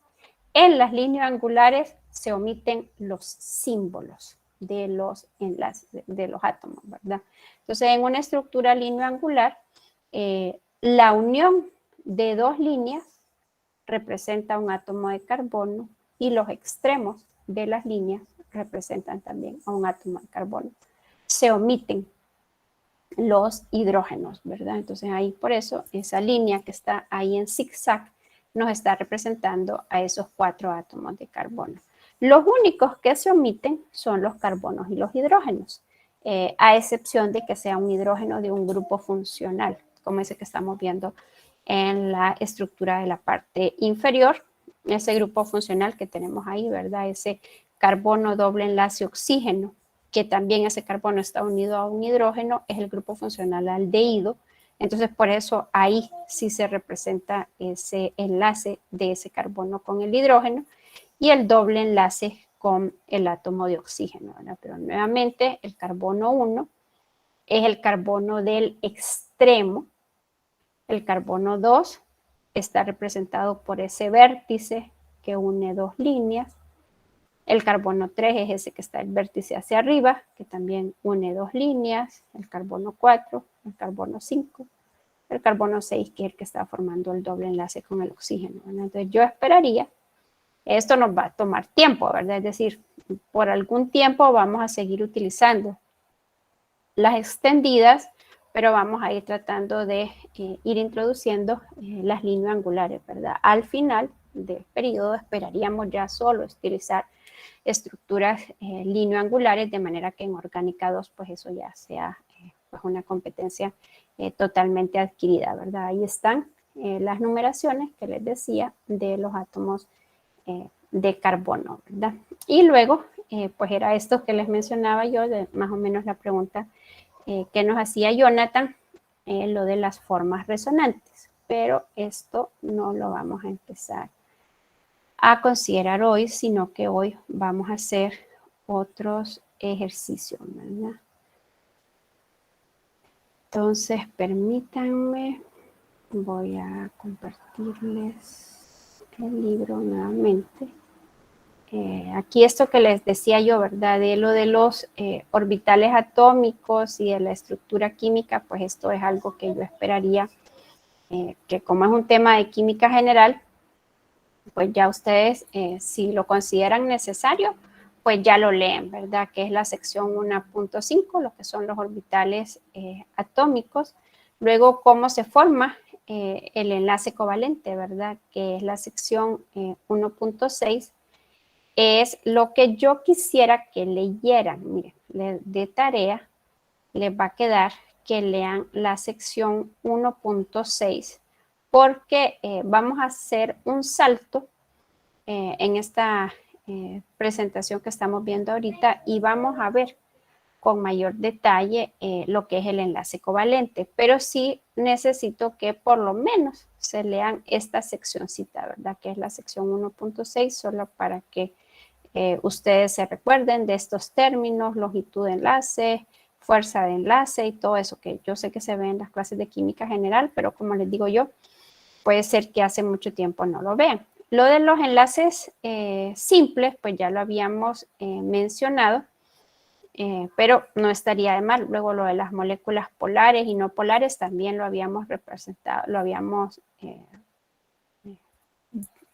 en las lineoangulares se omiten los símbolos de los enlaces, de los átomos, ¿verdad? Entonces, en una estructura lineoangular, la unión de 2 líneas representa un átomo de carbono y los extremos de las líneas representan también a un átomo de carbono. Se omiten los hidrógenos, ¿verdad? Entonces ahí por eso esa línea que está ahí en zigzag nos está representando a esos 4 átomos de carbono. Los únicos que se omiten son los carbonos y los hidrógenos, a excepción de que sea un hidrógeno de un grupo funcional, como ese que estamos viendo en la estructura de la parte inferior, ese grupo funcional que tenemos ahí, ¿verdad? Ese carbono doble enlace oxígeno, que también ese carbono está unido a un hidrógeno, es el grupo funcional aldehído. Entonces, por eso ahí sí se representa ese enlace de ese carbono con el hidrógeno y el doble enlace con el átomo de oxígeno, ¿verdad? Pero nuevamente, el carbono 1 es el carbono del extremo. El carbono 2 está representado por ese vértice que une 2 líneas. El carbono 3 es ese que está el vértice hacia arriba, que también une 2 líneas. El carbono 4, el carbono 5, el carbono 6, que es el que está formando el doble enlace con el oxígeno, ¿verdad? Entonces yo esperaría, esto nos va a tomar tiempo, ¿verdad? Es decir, por algún tiempo vamos a seguir utilizando las extendidas, pero vamos a ir tratando de ir introduciendo las lineoangulares, ¿verdad? Al final del periodo esperaríamos ya solo utilizar estructuras lineoangulares, de manera que en Orgánica 2 pues eso ya sea pues una competencia totalmente adquirida, ¿verdad? Ahí están las numeraciones que les decía de los átomos de carbono, ¿verdad? Y luego, pues era esto que les mencionaba yo, de más o menos la pregunta que nos hacía Jonathan, lo de las formas resonantes. Pero esto no lo vamos a empezar a considerar hoy, sino que hoy vamos a hacer otros ejercicios, ¿verdad? Entonces, permítanme, voy a compartirles el libro nuevamente. Aquí esto que les decía yo, ¿verdad? De lo de los orbitales atómicos y de la estructura química, pues esto es algo que yo esperaría que como es un tema de química general, pues ya ustedes, si lo consideran necesario, pues ya lo leen, ¿verdad? Que es la sección 1.5, lo que son los orbitales atómicos. Luego, cómo se forma el enlace covalente, ¿verdad? Que es la sección 1.6. Es lo que yo quisiera que leyeran. Miren, de tarea les va a quedar que lean la sección 1.6 porque vamos a hacer un salto en esta presentación que estamos viendo ahorita y vamos a ver con mayor detalle lo que es el enlace covalente, pero sí necesito que por lo menos se lean esta seccioncita, ¿verdad? Que es la sección 1.6, solo para que ustedes se recuerden de estos términos, longitud de enlace, fuerza de enlace y todo eso que yo sé que se ve en las clases de química general, pero como les digo yo, puede ser que hace mucho tiempo no lo vean. Lo de los enlaces simples, pues ya lo habíamos mencionado, pero no estaría de mal. Luego lo de las moléculas polares y no polares también lo habíamos representado, lo habíamos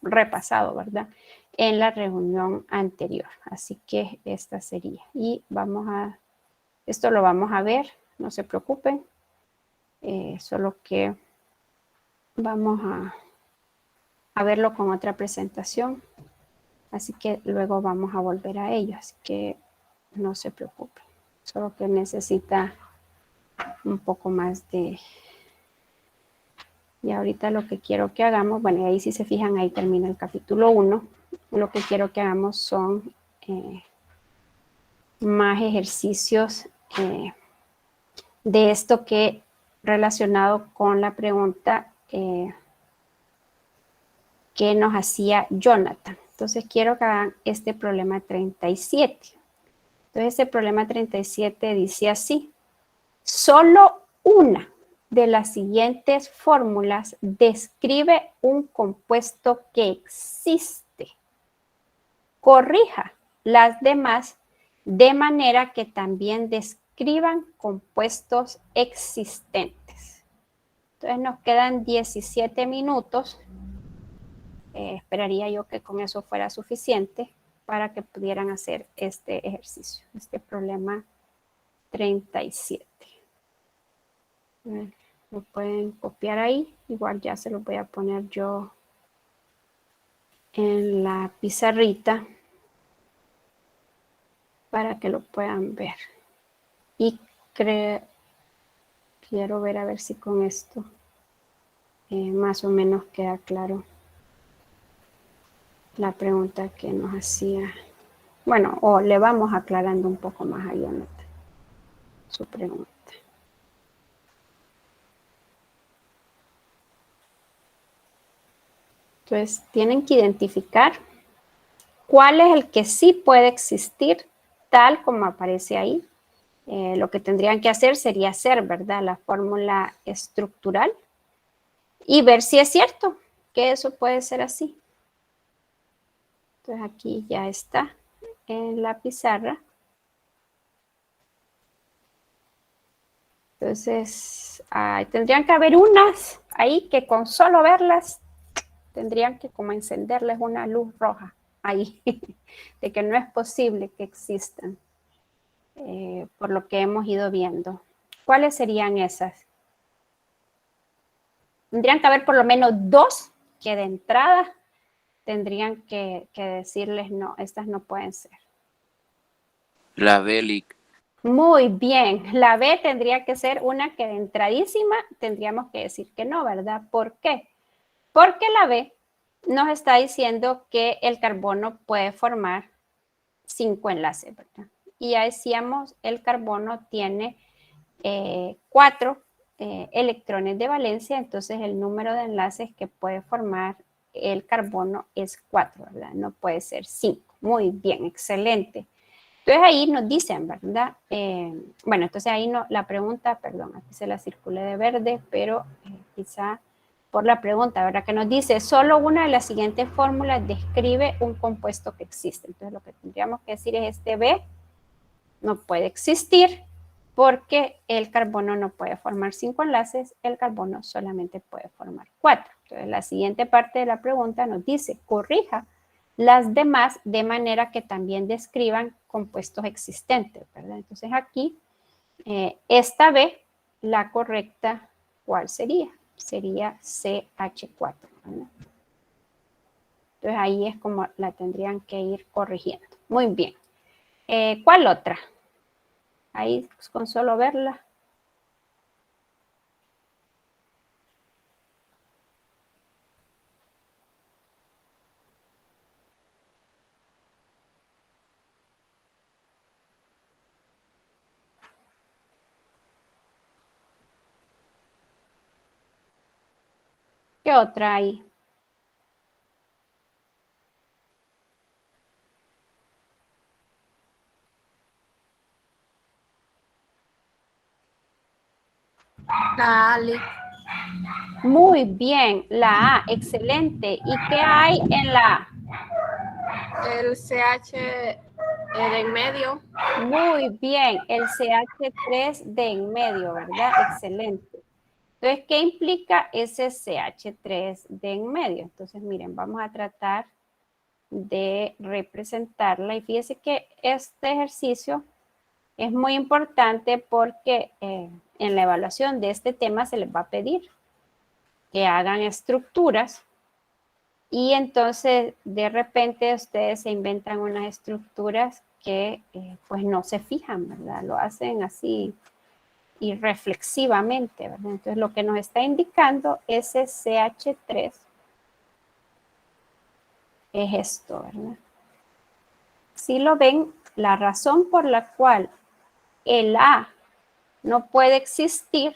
repasado, ¿verdad? En la reunión anterior. Así que esta sería. Y esto lo vamos a ver, no se preocupen, solo que vamos a verlo con otra presentación. Así que luego vamos a volver a ello, así que no se preocupen. Solo que necesita un poco más de... Y ahorita lo que quiero que hagamos, bueno, ahí si se fijan, ahí termina el capítulo 1. Lo que quiero que hagamos son más ejercicios de esto que relacionado con la pregunta que nos hacía Jonathan. Entonces quiero que hagan este problema 37. Entonces este problema 37 dice así: solo una de las siguientes fórmulas describe un compuesto que existe. Corrija las demás de manera que también describan compuestos existentes. Entonces nos quedan 17 minutos. Esperaría yo que con eso fuera suficiente para que pudieran hacer este ejercicio, este problema 37. Lo pueden copiar ahí, igual ya se lo voy a poner yo en la pizarrita para que lo puedan ver. Y quiero ver a ver si con esto más o menos queda claro la pregunta que nos hacía. Bueno, o le vamos aclarando un poco más a Jonathan su pregunta. Entonces, tienen que identificar cuál es el que sí puede existir, tal como aparece ahí. Lo que tendrían que hacer sería hacer, ¿verdad?, la fórmula estructural y ver si es cierto que eso puede ser así. Entonces, aquí ya está en la pizarra. Entonces, tendrían que haber unas ahí que con solo verlas tendrían que como encenderles una luz roja ahí, de que no es posible que existan, por lo que hemos ido viendo. ¿Cuáles serían esas? Tendrían que haber por lo menos dos que de entrada tendrían que decirles no, estas no pueden ser. La Belic. Muy bien, la B tendría que ser una que de entradísima tendríamos que decir que no, ¿verdad? ¿Por qué? Porque la B nos está diciendo que el carbono puede formar 5 enlaces, ¿verdad? Y ya decíamos, el carbono tiene 4 electrones de valencia, entonces el número de enlaces que puede formar el carbono es 4, ¿verdad? No puede ser 5. Muy bien, excelente. Entonces ahí nos dicen, ¿verdad? Bueno, entonces ahí no, la pregunta, perdón, aquí se la circulé de verde, pero quizá por la pregunta, ¿verdad? Que nos dice, solo una de las siguientes fórmulas describe un compuesto que existe. Entonces lo que tendríamos que decir es este B no puede existir porque el carbono no puede formar 5 enlaces, el carbono solamente puede formar 4. Entonces la siguiente parte de la pregunta nos dice, corrija las demás de manera que también describan compuestos existentes, ¿verdad? Entonces aquí, esta B, la correcta, ¿cuál sería? Sería CH4, ¿verdad? Entonces ahí es como la tendrían que ir corrigiendo. Muy bien. ¿Cuál otra? Ahí pues, con solo verla. ¿Qué otra hay? La Ali. Muy bien, la A, excelente. ¿Y qué hay en la A? El CH de en medio. Muy bien, el CH3 de en medio, ¿verdad? Excelente. Entonces, ¿qué implica ese CH3 de en medio? Entonces, miren, vamos a tratar de representarla. Y fíjense que este ejercicio es muy importante porque en la evaluación de este tema se les va a pedir que hagan estructuras y entonces de repente ustedes se inventan unas estructuras que pues no se fijan, ¿verdad? Lo hacen así irreflexivamente, ¿verdad? Entonces lo que nos está indicando ese CH3 es esto, ¿verdad? Si lo ven, la razón por la cual el A no puede existir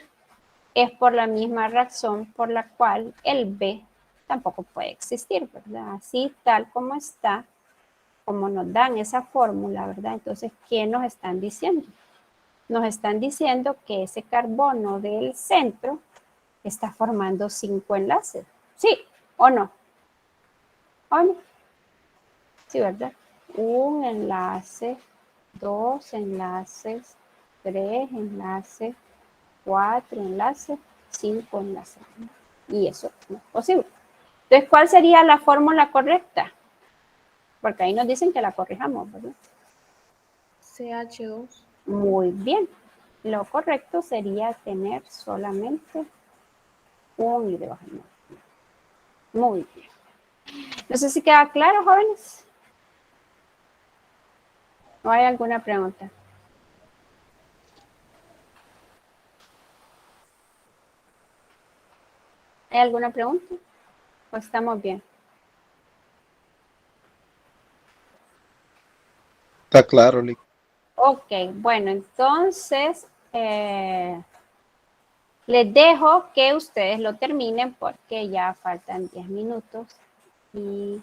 es por la misma razón por la cual el B tampoco puede existir, ¿verdad? Así tal como está, como nos dan esa fórmula, ¿verdad? Entonces, ¿qué nos están diciendo? Nos están diciendo que ese carbono del centro está formando 5 enlaces. ¿Sí o no? ¿O no? Sí, ¿verdad? Un enlace, 2 enlaces, 3 enlaces, 4 enlaces, 5 enlaces. Y eso no es posible. Entonces, ¿cuál sería la fórmula correcta? Porque ahí nos dicen que la corrijamos, ¿verdad? CH2. Muy bien. Lo correcto sería tener solamente un hidrógeno. Muy bien. No sé si queda claro, jóvenes. ¿O hay alguna pregunta? ¿Hay alguna pregunta? ¿O estamos bien? Está claro, Lick. Ok, bueno, entonces les dejo que ustedes lo terminen porque ya faltan 10 minutos y